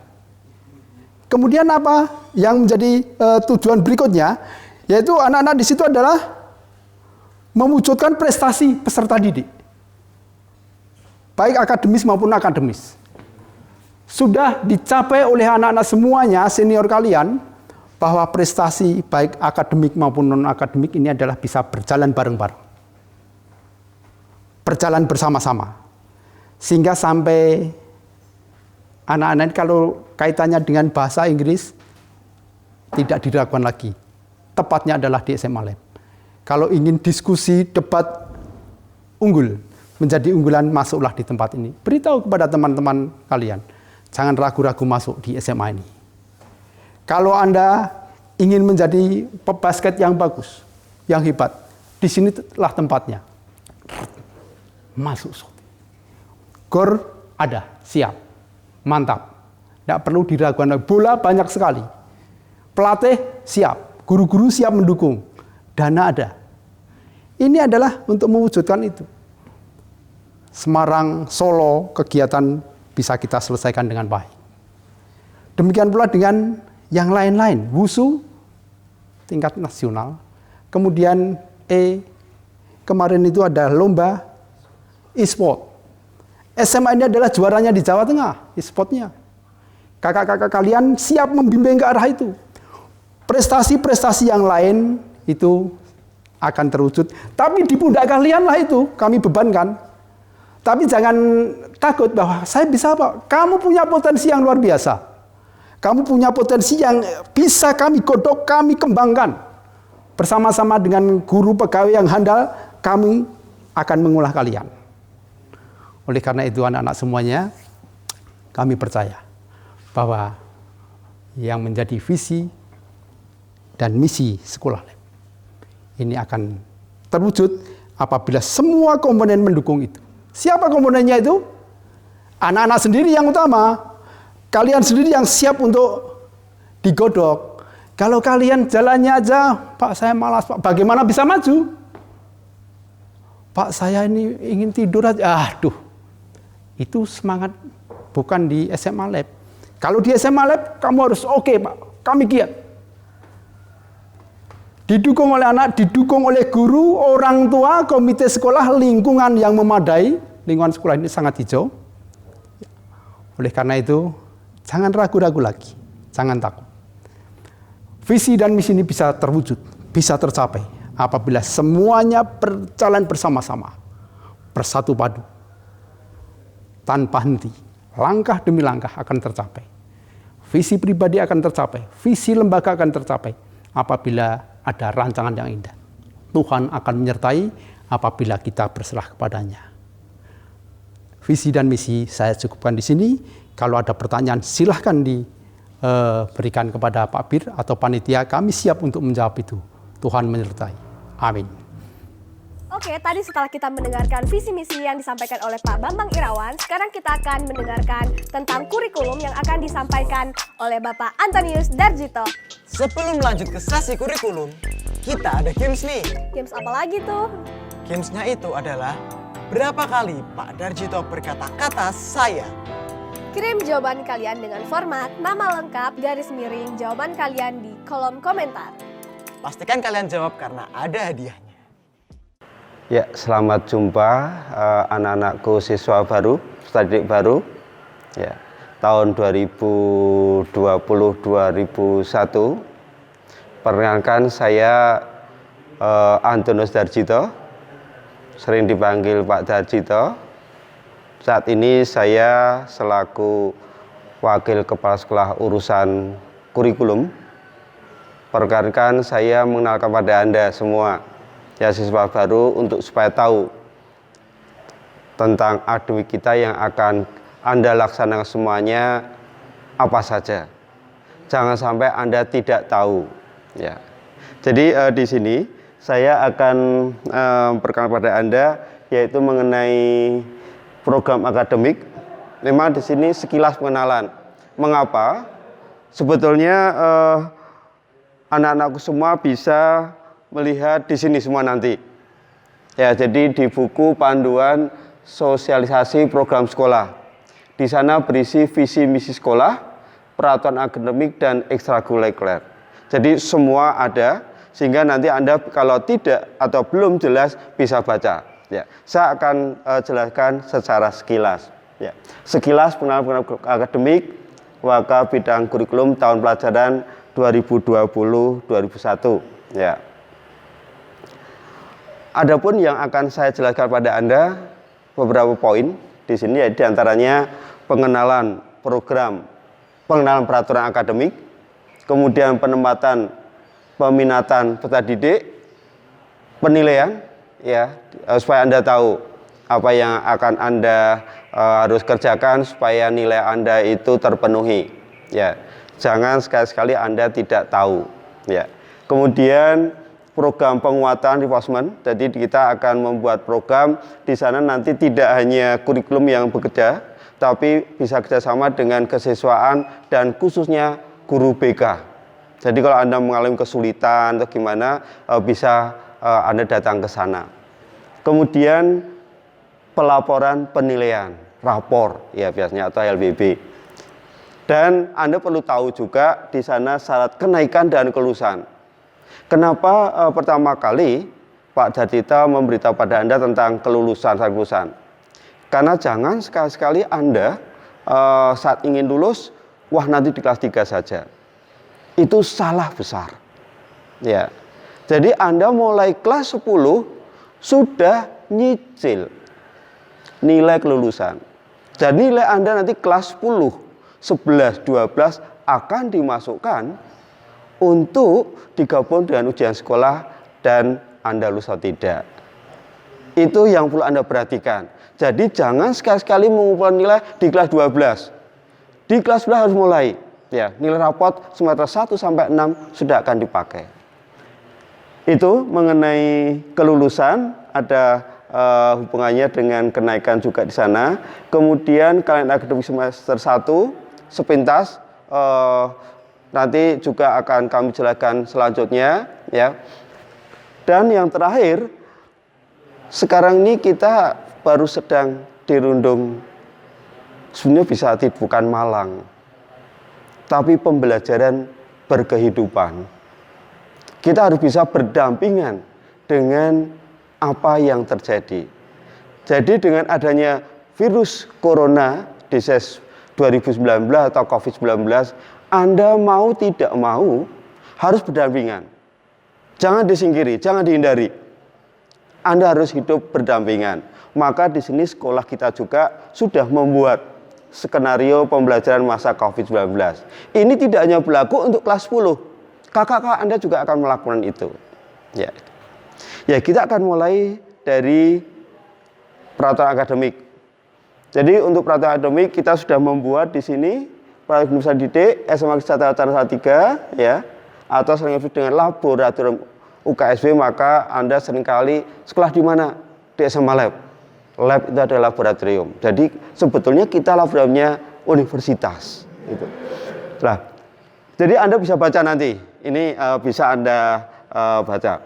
Kemudian apa yang menjadi tujuan berikutnya, yaitu anak-anak di situ adalah mewujudkan prestasi peserta didik. Baik akademis maupun akademis. Sudah dicapai oleh anak-anak semuanya, senior kalian, bahwa prestasi baik akademik maupun non-akademik ini adalah bisa berjalan bareng-bareng. Berjalan bersama-sama. Sehingga sampai anak-anak kalau kaitannya dengan bahasa Inggris tidak diragukan lagi. Tepatnya adalah di SMA Lab. Kalau ingin diskusi, debat unggul, menjadi unggulan, masuklah di tempat ini. Beritahu kepada teman-teman kalian, jangan ragu-ragu masuk di SMA ini. Kalau Anda ingin menjadi pebasket yang bagus, yang hebat, di sinilah tempatnya. Masuk. Gor ada, siap, mantap. Tidak perlu diragukan. Bola banyak sekali. Pelatih siap, guru-guru siap mendukung. Dana ada. Ini adalah untuk mewujudkan itu. Semarang, Solo, kegiatan bisa kita selesaikan dengan baik. Demikian pula dengan yang lain-lain, WUSU tingkat nasional, kemudian kemarin itu ada lomba e-sport. SMA ini adalah juaranya di Jawa Tengah, e-sportnya. Kakak-kakak kalian siap membimbing ke arah itu. prestasi-prestasi yang lain itu akan terwujud. Tapi di pundak kalianlah itu kami bebankan. Tapi jangan takut bahwa saya bisa apa? Kamu punya potensi yang luar biasa. Kamu punya potensi yang bisa kami godok, kami kembangkan. Bersama-sama dengan guru pegawai yang handal, kami akan mengolah kalian. Oleh karena itu anak-anak semuanya, kami percaya bahwa yang menjadi visi dan misi sekolah lab ini akan terwujud apabila semua komponen mendukung itu. Siapa komponennya itu? Anak-anak sendiri yang utama. Kalian sendiri yang siap untuk digodok. Kalau kalian jalannya aja, Pak saya malas, Pak. Bagaimana bisa maju? Pak saya ini ingin tidur aja. Aduh, itu semangat bukan di SMA Lab. Kalau di SMA Lab, kamu harus oke, Pak. Kami giat. Didukung oleh anak, didukung oleh guru, orang tua, komite sekolah, lingkungan yang memadai. Lingkungan sekolah ini sangat hijau. Oleh karena itu, jangan ragu-ragu lagi. Jangan takut. Visi dan misi ini bisa terwujud, bisa tercapai apabila semuanya berjalan bersama-sama, bersatu padu, tanpa henti. Langkah demi langkah akan tercapai. Visi pribadi akan tercapai, visi lembaga akan tercapai apabila ada rancangan yang indah. Tuhan akan menyertai apabila kita berserah kepadanya. Visi dan misi saya cukupkan di sini. Kalau ada pertanyaan silahkan diberikan kepada Pak Bir atau panitia. Kami siap untuk menjawab itu. Tuhan menyertai. Amin.
Oke, tadi setelah kita mendengarkan visi misi yang disampaikan oleh Pak Bambang Irawan, sekarang kita akan mendengarkan tentang kurikulum yang akan disampaikan oleh Bapak Antonius Darjito.
Sebelum lanjut ke sesi kurikulum, kita ada games nih.
Games apa lagi tuh?
Gamesnya itu adalah berapa kali Pak Darjito berkata kata saya.
Kirim jawaban kalian dengan format nama lengkap garis miring jawaban kalian di kolom komentar.
Pastikan kalian jawab karena ada hadiahnya.
Ya, selamat jumpa anak-anakku siswa baru, peserta didik baru. Ya, tahun 2020-2021. Perkenalkan saya Antonius Darjito, sering dipanggil Pak Darjito. Saat ini saya selaku Wakil Kepala Sekolah urusan kurikulum. Perkenalkan saya mengenalkan pada Anda semua ya siswa baru untuk supaya tahu tentang akademik kita yang akan Anda laksanakan semuanya apa saja. Jangan sampai Anda tidak tahu ya. Jadi di sini saya akan perkenalkan pada Anda yaitu mengenai program akademik. Memang di sini sekilas pengenalan. Mengapa? Sebetulnya anak-anakku semua bisa melihat di sini semua nanti. Ya, jadi di buku panduan sosialisasi program sekolah. Di sana berisi visi misi sekolah, peraturan akademik dan ekstrakurikuler. Jadi semua ada sehingga nanti Anda kalau tidak atau belum jelas bisa baca. Ya, saya akan jelaskan secara sekilas. Ya, sekilas pengenalan akademik Waka bidang kurikulum tahun pelajaran 2020-2021. Ya. Adapun yang akan saya jelaskan pada Anda beberapa poin di sini, ya, diantaranya pengenalan program, pengenalan peraturan akademik, kemudian penempatan peminatan peserta didik, penilaian, ya, supaya Anda tahu apa yang akan Anda harus kerjakan supaya nilai Anda itu terpenuhi. Ya, jangan sekali-sekali Anda tidak tahu. Ya, kemudian program penguatan reinforcement. Jadi kita akan membuat program di sana nanti tidak hanya kurikulum yang bekerja, tapi bisa kerjasama dengan kesiswaan dan khususnya guru BK. Jadi kalau Anda mengalami kesulitan atau gimana, bisa Anda datang ke sana. Kemudian pelaporan penilaian, rapor ya biasanya atau LBB. Dan Anda perlu tahu juga di sana syarat kenaikan dan kelulusan. Kenapa pertama kali Pak Darjito memberitahu pada Anda tentang kelulusan. Karena jangan sekali-sekali Anda saat ingin lulus, wah nanti di kelas 3 saja. Itu salah besar. Ya. Jadi Anda mulai kelas 10 sudah nyicil nilai kelulusan. Dan nilai Anda nanti kelas 10, 11, 12 akan dimasukkan untuk digabung dengan ujian sekolah dan Anda lulus atau tidak. Itu yang perlu Anda perhatikan. Jadi jangan sekali-sekali mengumpulkan nilai di kelas 12. Di kelas 11 harus mulai. Ya, nilai rapot semester 1 sampai 6 sudah akan dipakai. Itu mengenai kelulusan, ada hubungannya dengan kenaikan juga di sana. Kemudian kalian akademik semester 1 sepintas nanti juga akan kami jelaskan selanjutnya, ya. Dan yang terakhir, sekarang ini kita baru sedang dirundung, sebenarnya bisa bukan malang, tapi pembelajaran berkehidupan. Kita harus bisa berdampingan dengan apa yang terjadi. Jadi dengan adanya virus corona disease 2019 atau COVID-19, Anda mau tidak mau harus berdampingan. Jangan disingkiri, jangan dihindari. Anda harus hidup berdampingan. Maka di sini sekolah kita juga sudah membuat skenario pembelajaran masa COVID-19. Ini tidak hanya berlaku untuk kelas 10. Kakak-kakak Anda juga akan melakukan itu. Ya. Ya, kita akan mulai dari peraturan akademik. Jadi untuk peraturan akademik kita sudah membuat di sini peraturan penulisan didik SMA Satya Wacana Salatiga, ya, atau sering disebut dengan laboratorium UKSW. Maka Anda seringkali sekolah di mana? Di SMA Lab. Lab itu adalah laboratorium. Jadi sebetulnya kita laboratoriumnya universitas. Gitu. Nah, jadi Anda bisa baca nanti. Ini bisa Anda baca.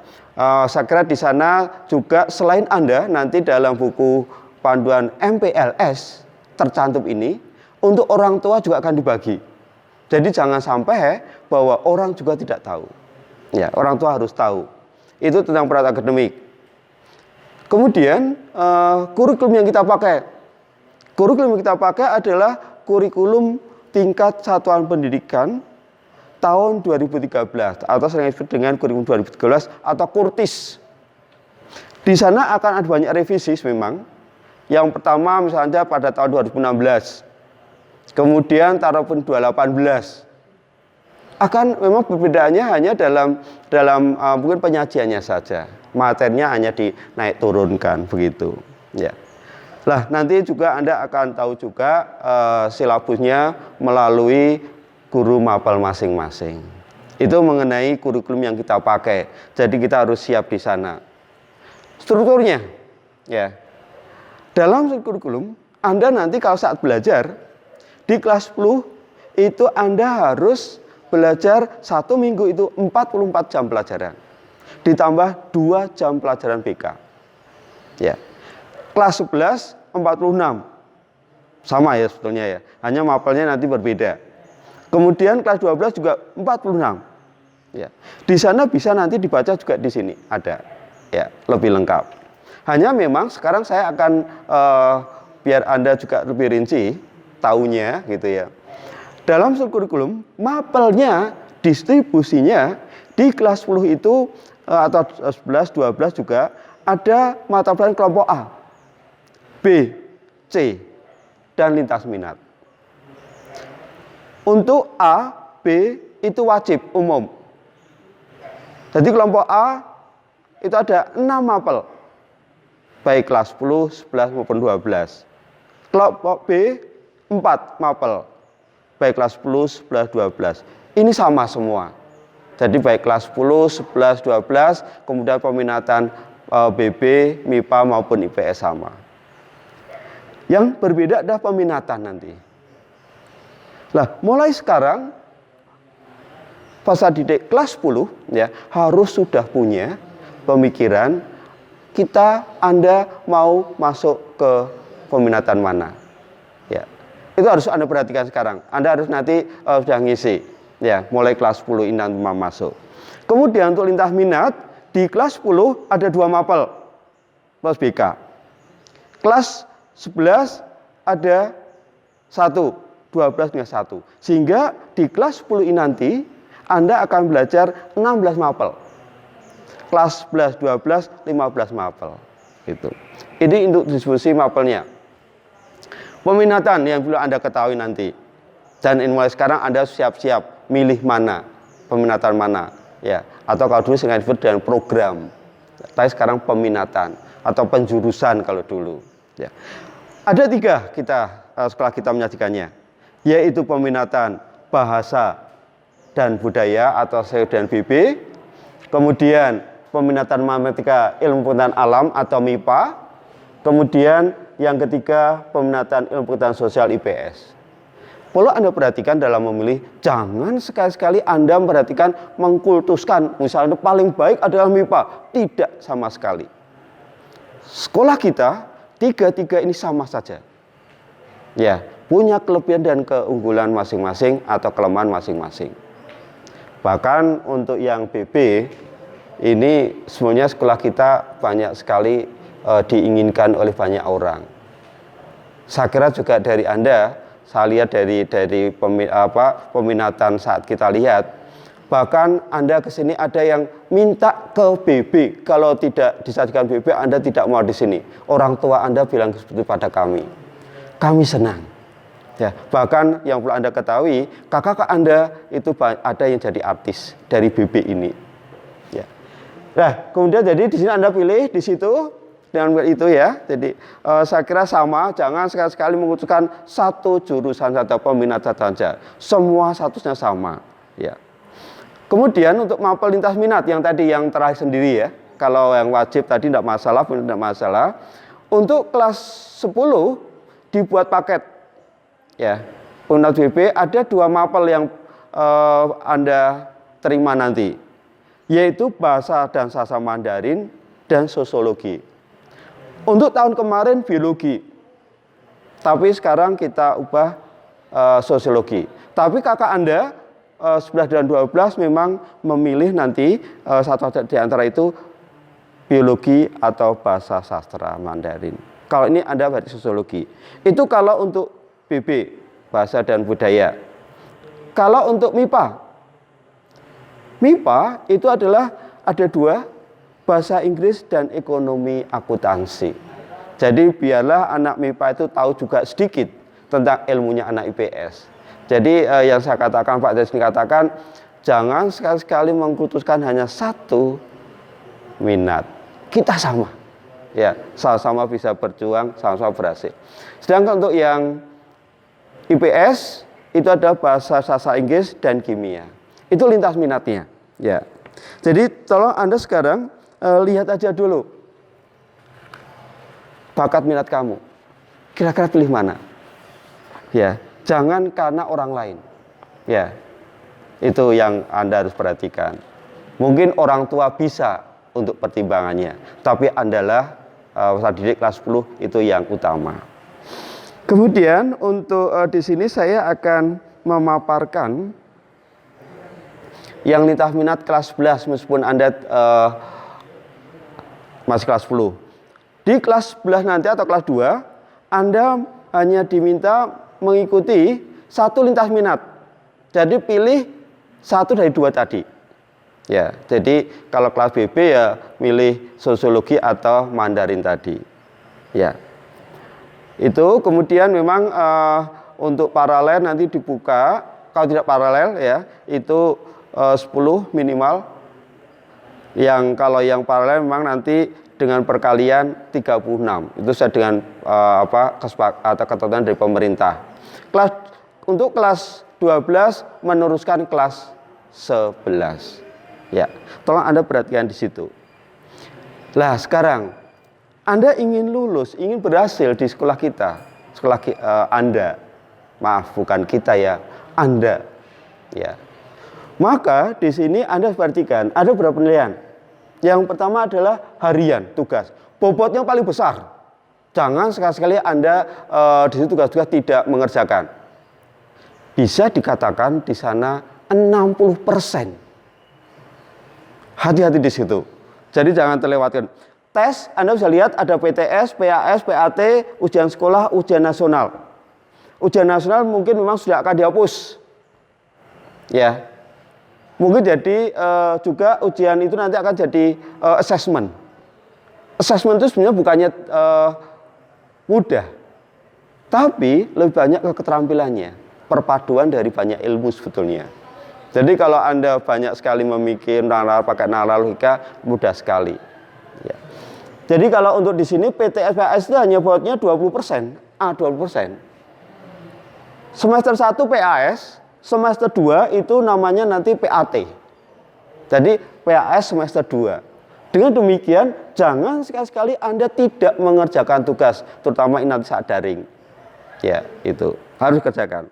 Saya kira di sana juga selain Anda nanti dalam buku panduan MPLS tercantum ini, untuk orang tua juga akan dibagi. Jadi jangan sampai bahwa orang juga tidak tahu. Ya, orang tua harus tahu. Itu tentang peraturan akademik. Kemudian kurikulum yang kita pakai. Kurikulum yang kita pakai adalah kurikulum tingkat satuan pendidikan tahun 2013 atau sering disebut dengan kurikulum 2013 atau Kurtis. Di sana akan ada banyak revisi memang. Yang pertama misalnya pada tahun 2016. Kemudian tahun 2018. Akan memang perbedaannya hanya dalam mungkin penyajiannya saja. Materinya hanya dinaik turunkan begitu, ya. Lah, nanti juga Anda akan tahu juga silabusnya melalui guru mapel masing-masing. Itu mengenai kurikulum yang kita pakai. Jadi kita harus siap di sana. Strukturnya, ya. Dalam kurikulum, Anda nanti kalau saat belajar di kelas 10 itu Anda harus belajar 1 minggu itu 44 jam pelajaran. Ditambah 2 jam pelajaran BK. Ya. Kelas 11 46. Sama ya sebetulnya ya. Hanya mapelnya nanti berbeda. Kemudian kelas 12 juga 46. Ya. Di sana bisa nanti dibaca juga di sini ada. Ya, lebih lengkap. Hanya memang sekarang saya akan biar Anda juga lebih rinci taunya gitu ya. Dalam kurikulum mapelnya distribusinya di kelas 10 itu atau 11, 12 juga ada mata pelajaran kelompok A, B, C, dan lintas minat. Untuk A, B itu wajib umum. Jadi kelompok A itu ada 6 mapel, baik kelas 10, 11 maupun 12. Kelompok B 4 mapel, baik kelas 10, 11, 12. Ini sama semua. Jadi baik kelas 10, 11, 12, kemudian peminatan BB, MIPA maupun IPS sama. Yang berbeda adalah peminatan nanti. Nah, mulai sekarang peserta didik kelas 10 ya harus sudah punya pemikiran Anda mau masuk ke peminatan mana. Ya. Itu harus Anda perhatikan sekarang. Anda harus nanti sudah ngisi. Ya, mulai kelas 10 ini nanti mau masuk. Kemudian untuk lintas minat di kelas 10 ada 2 mapel plus BK. Kelas 11 ada 1, 12 dengan 1. Sehingga di kelas 10 ini nanti Anda akan belajar 16 mapel. Kelas 11, 12, 15 mapel. Gitu. Ini untuk distribusi mapelnya. Peminatan yang perlu Anda ketahui nanti. Dan mulai sekarang Anda siap-siap milih mana, peminatan mana, ya. Atau kalau dulu saya disebut dengan program. Tapi sekarang peminatan atau penjurusan kalau dulu. Ya. Ada 3 sekolah kita menyajikannya, yaitu peminatan bahasa dan budaya atau SEU dan BB, kemudian peminatan matematika ilmu pengetahuan alam atau MIPA, kemudian yang ketiga peminatan ilmu pengetahuan sosial IPS. Perlu Anda perhatikan dalam memilih, jangan sekali-sekali Anda memperhatikan mengkultuskan, misalnya paling baik adalah MIPA, tidak sama sekali. Sekolah kita 3 ini sama saja. Ya, punya kelebihan dan keunggulan masing-masing atau kelemahan masing-masing. Bahkan untuk yang BB ini sebenarnya sekolah kita banyak sekali diinginkan oleh banyak orang. Saya kira juga dari Anda, saya lihat dari peminatan saat kita lihat, bahkan Anda ke sini ada yang minta ke BB. Kalau tidak disajikan BB, Anda tidak mau di sini. Orang tua Anda bilang seperti pada kami. Kami senang. Ya, bahkan yang perlu Anda ketahui, kakak Anda itu ada yang jadi artis dari BB ini. Ya. Nah, kemudian jadi di sini Anda pilih di situ dengan itu ya. Jadi saya kira sama, jangan sekali-sekali memutuskan satu jurusan atau peminatan saja. Semua statusnya sama, ya. Kemudian untuk mapel lintas minat yang tadi yang terakhir sendiri ya. Kalau yang wajib tadi tidak masalah, tidak masalah. Untuk kelas 10 dibuat paket. Ya, untuk BB ada 2 mapel yang Anda terima nanti, yaitu bahasa dan sastra Mandarin dan sosiologi. Untuk tahun kemarin biologi, tapi sekarang kita ubah sosiologi. Tapi kakak Anda 11 dan 12 memang memilih nanti satu di antara itu biologi atau bahasa sastra Mandarin. Kalau ini Anda berarti sosiologi. Itu kalau untuk BB, bahasa dan budaya. Kalau untuk MIPA itu adalah ada 2, bahasa Inggris dan ekonomi akuntansi. Jadi biarlah anak MIPA itu tahu juga sedikit tentang ilmunya anak IPS. Jadi yang saya katakan, Pak Desni katakan, jangan sekali-sekali mengkhususkan hanya satu minat. Kita sama, ya, sama-sama bisa berjuang, sama-sama berhasil. Sedangkan untuk yang IPS itu ada bahasa sastra Inggris dan kimia. Itu lintas minatnya, ya. Jadi tolong Anda sekarang lihat aja dulu bakat minat kamu. Kira-kira pilih mana? Ya, jangan karena orang lain. Ya. Itu yang Anda harus perhatikan. Mungkin orang tua bisa untuk pertimbangannya, tapi Andalah peserta didik kelas 10 itu yang utama. Kemudian untuk di sini saya akan memaparkan yang lintas minat kelas 11 meskipun Anda masih kelas 10. Di kelas 11 nanti atau kelas 2, Anda hanya diminta mengikuti satu lintas minat. Jadi pilih satu dari 2 tadi. Ya, jadi kalau kelas BB ya milih sosiologi atau Mandarin tadi. Ya. Itu kemudian memang untuk paralel nanti dibuka, kalau tidak paralel ya itu 10 minimal. Yang kalau yang paralel memang nanti dengan perkalian 36. Itu sudah dengan atau ketentuan dari pemerintah. Untuk kelas 12 meneruskan kelas 11. Ya, tolong Anda perhatikan di situ. Lah sekarang Anda ingin lulus, ingin berhasil di sekolah kita, sekolah Anda, maaf bukan kita ya, Anda, ya. Maka di sini Anda perhatikan ada beberapa penilaian. Yang pertama adalah harian tugas, bobotnya paling besar. Jangan sekali-sekali Anda di situ tugas-tugas tidak mengerjakan. Bisa dikatakan di sana 60%. Hati-hati di situ. Jadi jangan terlewatkan. Tes, Anda bisa lihat ada PTS, PAS, PAT, ujian sekolah, ujian nasional. Ujian nasional mungkin memang sudah akan dihapus. Ya. Mungkin jadi juga ujian itu nanti akan jadi assessment. Assessment itu sebenarnya bukannya mudah, tapi lebih banyak ke keterampilannya, perpaduan dari banyak ilmu sebetulnya. Jadi kalau Anda banyak sekali memikir nalar, pakai nalar logika, mudah sekali. Ya. Jadi kalau untuk di sini PTS-PAS itu hanya buatnya 20%, 20%. Semester 1 PAS, semester 2 itu namanya nanti PAT. Jadi PAS semester 2. Dengan demikian, jangan sekali-sekali Anda tidak mengerjakan tugas, terutama ini nanti saat daring. Ya, itu harus kerjakan.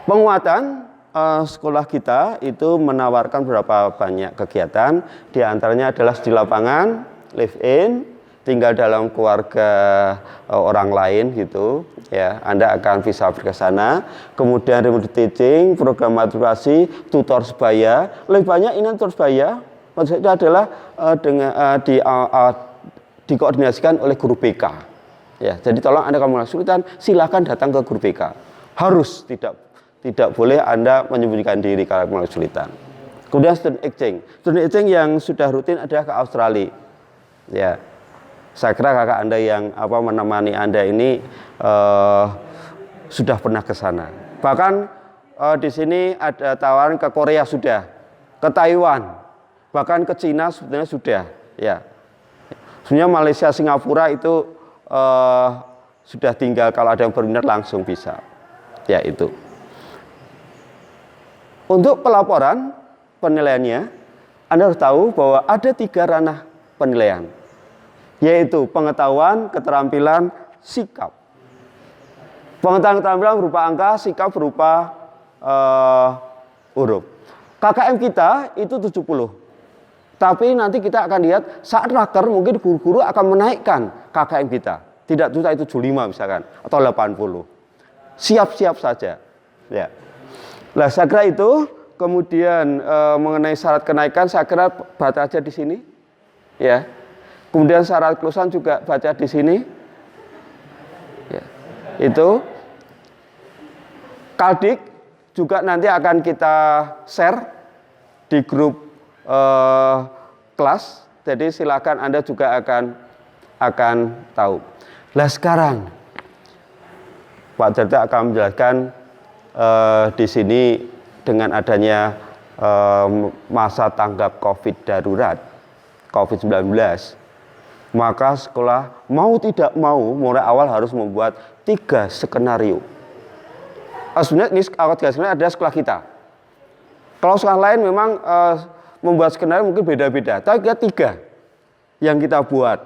Penguatan sekolah kita itu menawarkan beberapa banyak kegiatan, di antaranya adalah di lapangan, live in, tinggal dalam keluarga orang lain gitu, ya, Anda akan bisa pergi ke sana. Kemudian remote teaching, program motivasi, tutor sebaya, lebih banyak ini tutor sebaya, maksudnya adalah dikoordinasikan oleh guru BK. Ya, jadi tolong Anda kalau kesulitan, silakan datang ke guru BK. Harus tidak boleh Anda menyembunyikan diri kalau kesulitan. Kemudian student exchange yang sudah rutin adalah ke Australia. Ya, saya kira kakak Anda yang menemani Anda ini sudah pernah ke sana. Bahkan di sini ada tawaran ke Korea sudah, ke Taiwan, bahkan ke Cina sebenarnya sudah. Ya, sebenarnya Malaysia, Singapura itu sudah tinggal kalau ada yang berminat langsung bisa. Ya itu. Untuk pelaporan penilaiannya, Anda harus tahu bahwa ada 3 ranah penilaian, yaitu pengetahuan, keterampilan, sikap. Pengetahuan keterampilan berupa angka, sikap berupa huruf. KKM kita itu 70. Tapi nanti kita akan lihat saat raker mungkin guru-guru akan menaikkan KKM kita. Tidak juga itu 75 misalkan atau 80. Siap-siap saja. Ya. Nah, saya kira itu. Kemudian mengenai syarat kenaikan saya kira baca aja di sini. Ya. Kemudian syarat kelulusan juga baca di sini. Ya. Itu Kaldik juga nanti akan kita share di grup kelas. Jadi silakan Anda juga akan tahu. Nah sekarang Pak Jarta akan menjelaskan di sini dengan adanya masa tanggap COVID darurat COVID-19, maka sekolah mau tidak mau mulai awal harus membuat 3 skenario. Sebenarnya ini awal 3 skenario adalah sekolah kita. Kalau sekolah lain memang membuat skenario mungkin beda-beda, tapi kita 3 yang kita buat.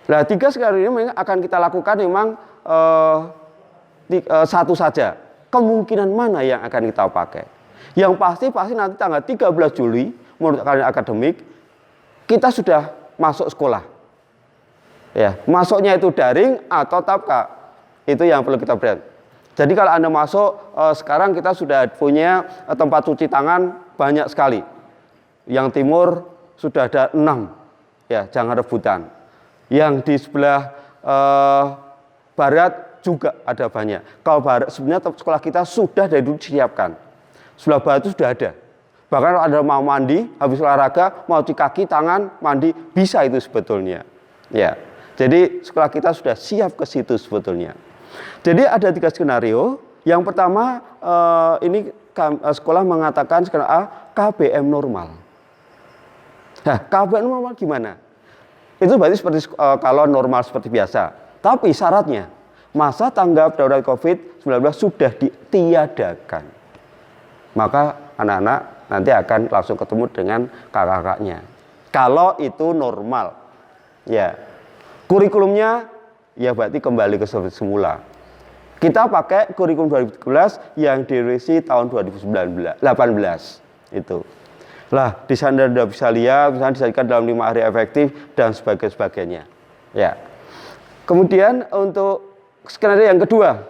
Nah 3 skenario ini memang akan kita lakukan memang satu saja. Kemungkinan mana yang akan kita pakai? Yang pasti nanti tanggal 13 Juli menurut kalian akademik kita sudah masuk sekolah. Ya, masuknya itu daring atau tatap muka. Itu yang perlu kita berikan. Jadi kalau Anda masuk sekarang kita sudah punya tempat cuci tangan banyak sekali. Yang timur sudah ada 6. Ya, jangan rebutan. Yang di sebelah barat juga ada banyak. Kalau barat sebenarnya sekolah kita sudah dari dulu disiapkan. Sebelah barat itu sudah ada. Bahkan kalau Anda mau mandi, habis olahraga, mau cuci kaki, tangan, mandi, bisa itu sebetulnya. Ya. Jadi sekolah kita sudah siap ke situ sebetulnya. Jadi ada 3 skenario. Yang pertama ini sekolah mengatakan skenario A, KBM normal. Nah, KBM normal gimana? Itu berarti seperti kalau normal seperti biasa. Tapi syaratnya masa tanggap darurat COVID-19 sudah ditiadakan. Maka anak-anak nanti akan langsung ketemu dengan kakak-kakaknya. Kalau itu normal. Ya. Kurikulumnya ya berarti kembali ke seperti semula. Kita pakai kurikulum 2013 yang direvisi tahun 2018 itu. Lah, di sana Anda bisa lihat, misalnya disajikan dalam 5 hari efektif dan sebagainya. Ya. Kemudian untuk skenario yang kedua,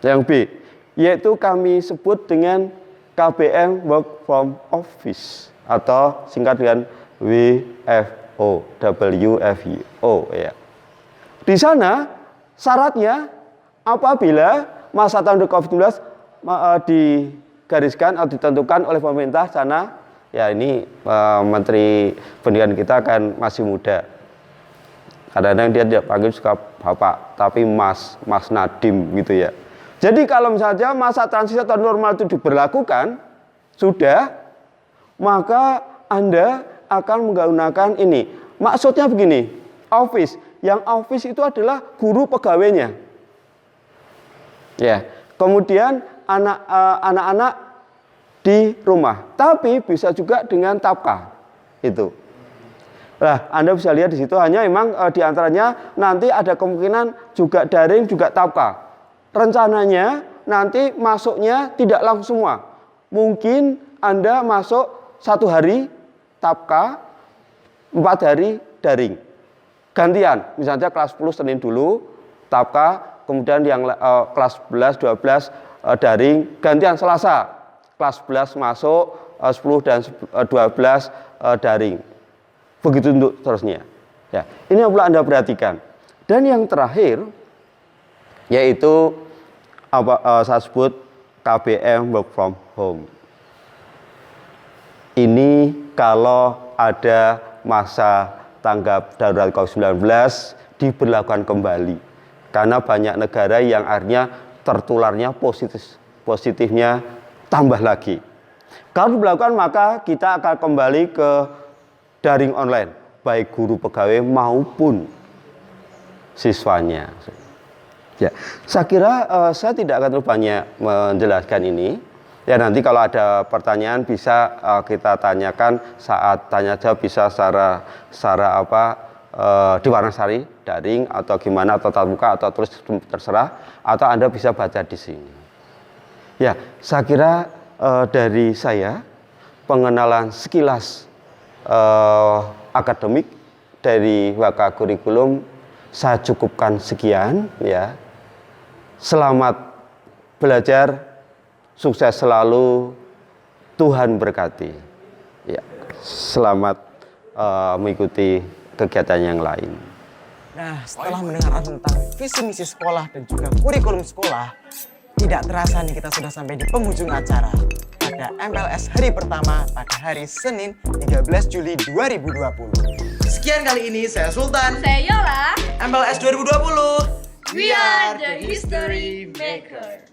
yang B, yaitu kami sebut dengan KBM Work from Office atau singkat dengan WFO, ya. Di sana syaratnya apabila masa tanggap COVID-19 digariskan atau ditentukan oleh pemerintah sana, ya ini Menteri Pendidikan kita kan masih muda. Kadang-kadang dia tidak panggil suka Bapak, tapi Mas Nadiem gitu ya. Jadi kalau misalnya masa transisi atau normal itu diberlakukan, sudah, maka Anda akan menggunakan ini. Maksudnya begini, office. Yang office itu adalah guru pegawainya. Ya, kemudian anak-anak di rumah, tapi bisa juga dengan tapka itu. Nah, Anda bisa lihat di situ hanya memang diantaranya nanti ada kemungkinan juga daring juga tapka. Rencananya nanti masuknya tidak langsung semua. Mungkin Anda masuk 1 hari tapka, 4 hari daring. Gantian, misalnya kelas 10 Senin dulu tapka, kemudian yang kelas 11, 12 daring, gantian Selasa. Kelas 11 masuk, 10 dan 12 daring. Begitu untuk terusnya. Ya, ini yang perlu Anda perhatikan. Dan yang terakhir yaitu saya sebut KBM work from home. Ini kalau ada masa tanggap darurat COVID-19 diberlakukan kembali. Karena banyak negara yang akhirnya tertularnya positifnya tambah lagi. Kalau diberlakukan maka kita akan kembali ke daring online, baik guru pegawai maupun siswanya. Ya, saya kira saya tidak akan terlalu banyak menjelaskan ini. Ya, nanti kalau ada pertanyaan bisa kita tanyakan saat tanya jawab, bisa secara di Warnasari daring atau gimana, atau tatap muka atau tulis, terserah, atau Anda bisa baca di sini. Ya, saya kira dari saya pengenalan sekilas akademik dari Waka Kurikulum saya cukupkan sekian ya. Selamat belajar, sukses selalu, Tuhan berkati. Ya, selamat mengikuti kegiatan yang lain.
Nah, setelah mendengar tentang visi misi sekolah dan juga kurikulum sekolah, tidak terasa nih kita sudah sampai di penghujung acara pada MLS hari pertama pada hari Senin 13 Juli 2020. Sekian kali ini saya Sultan,
Saya Yola.
MLS 2020.
We are the history maker.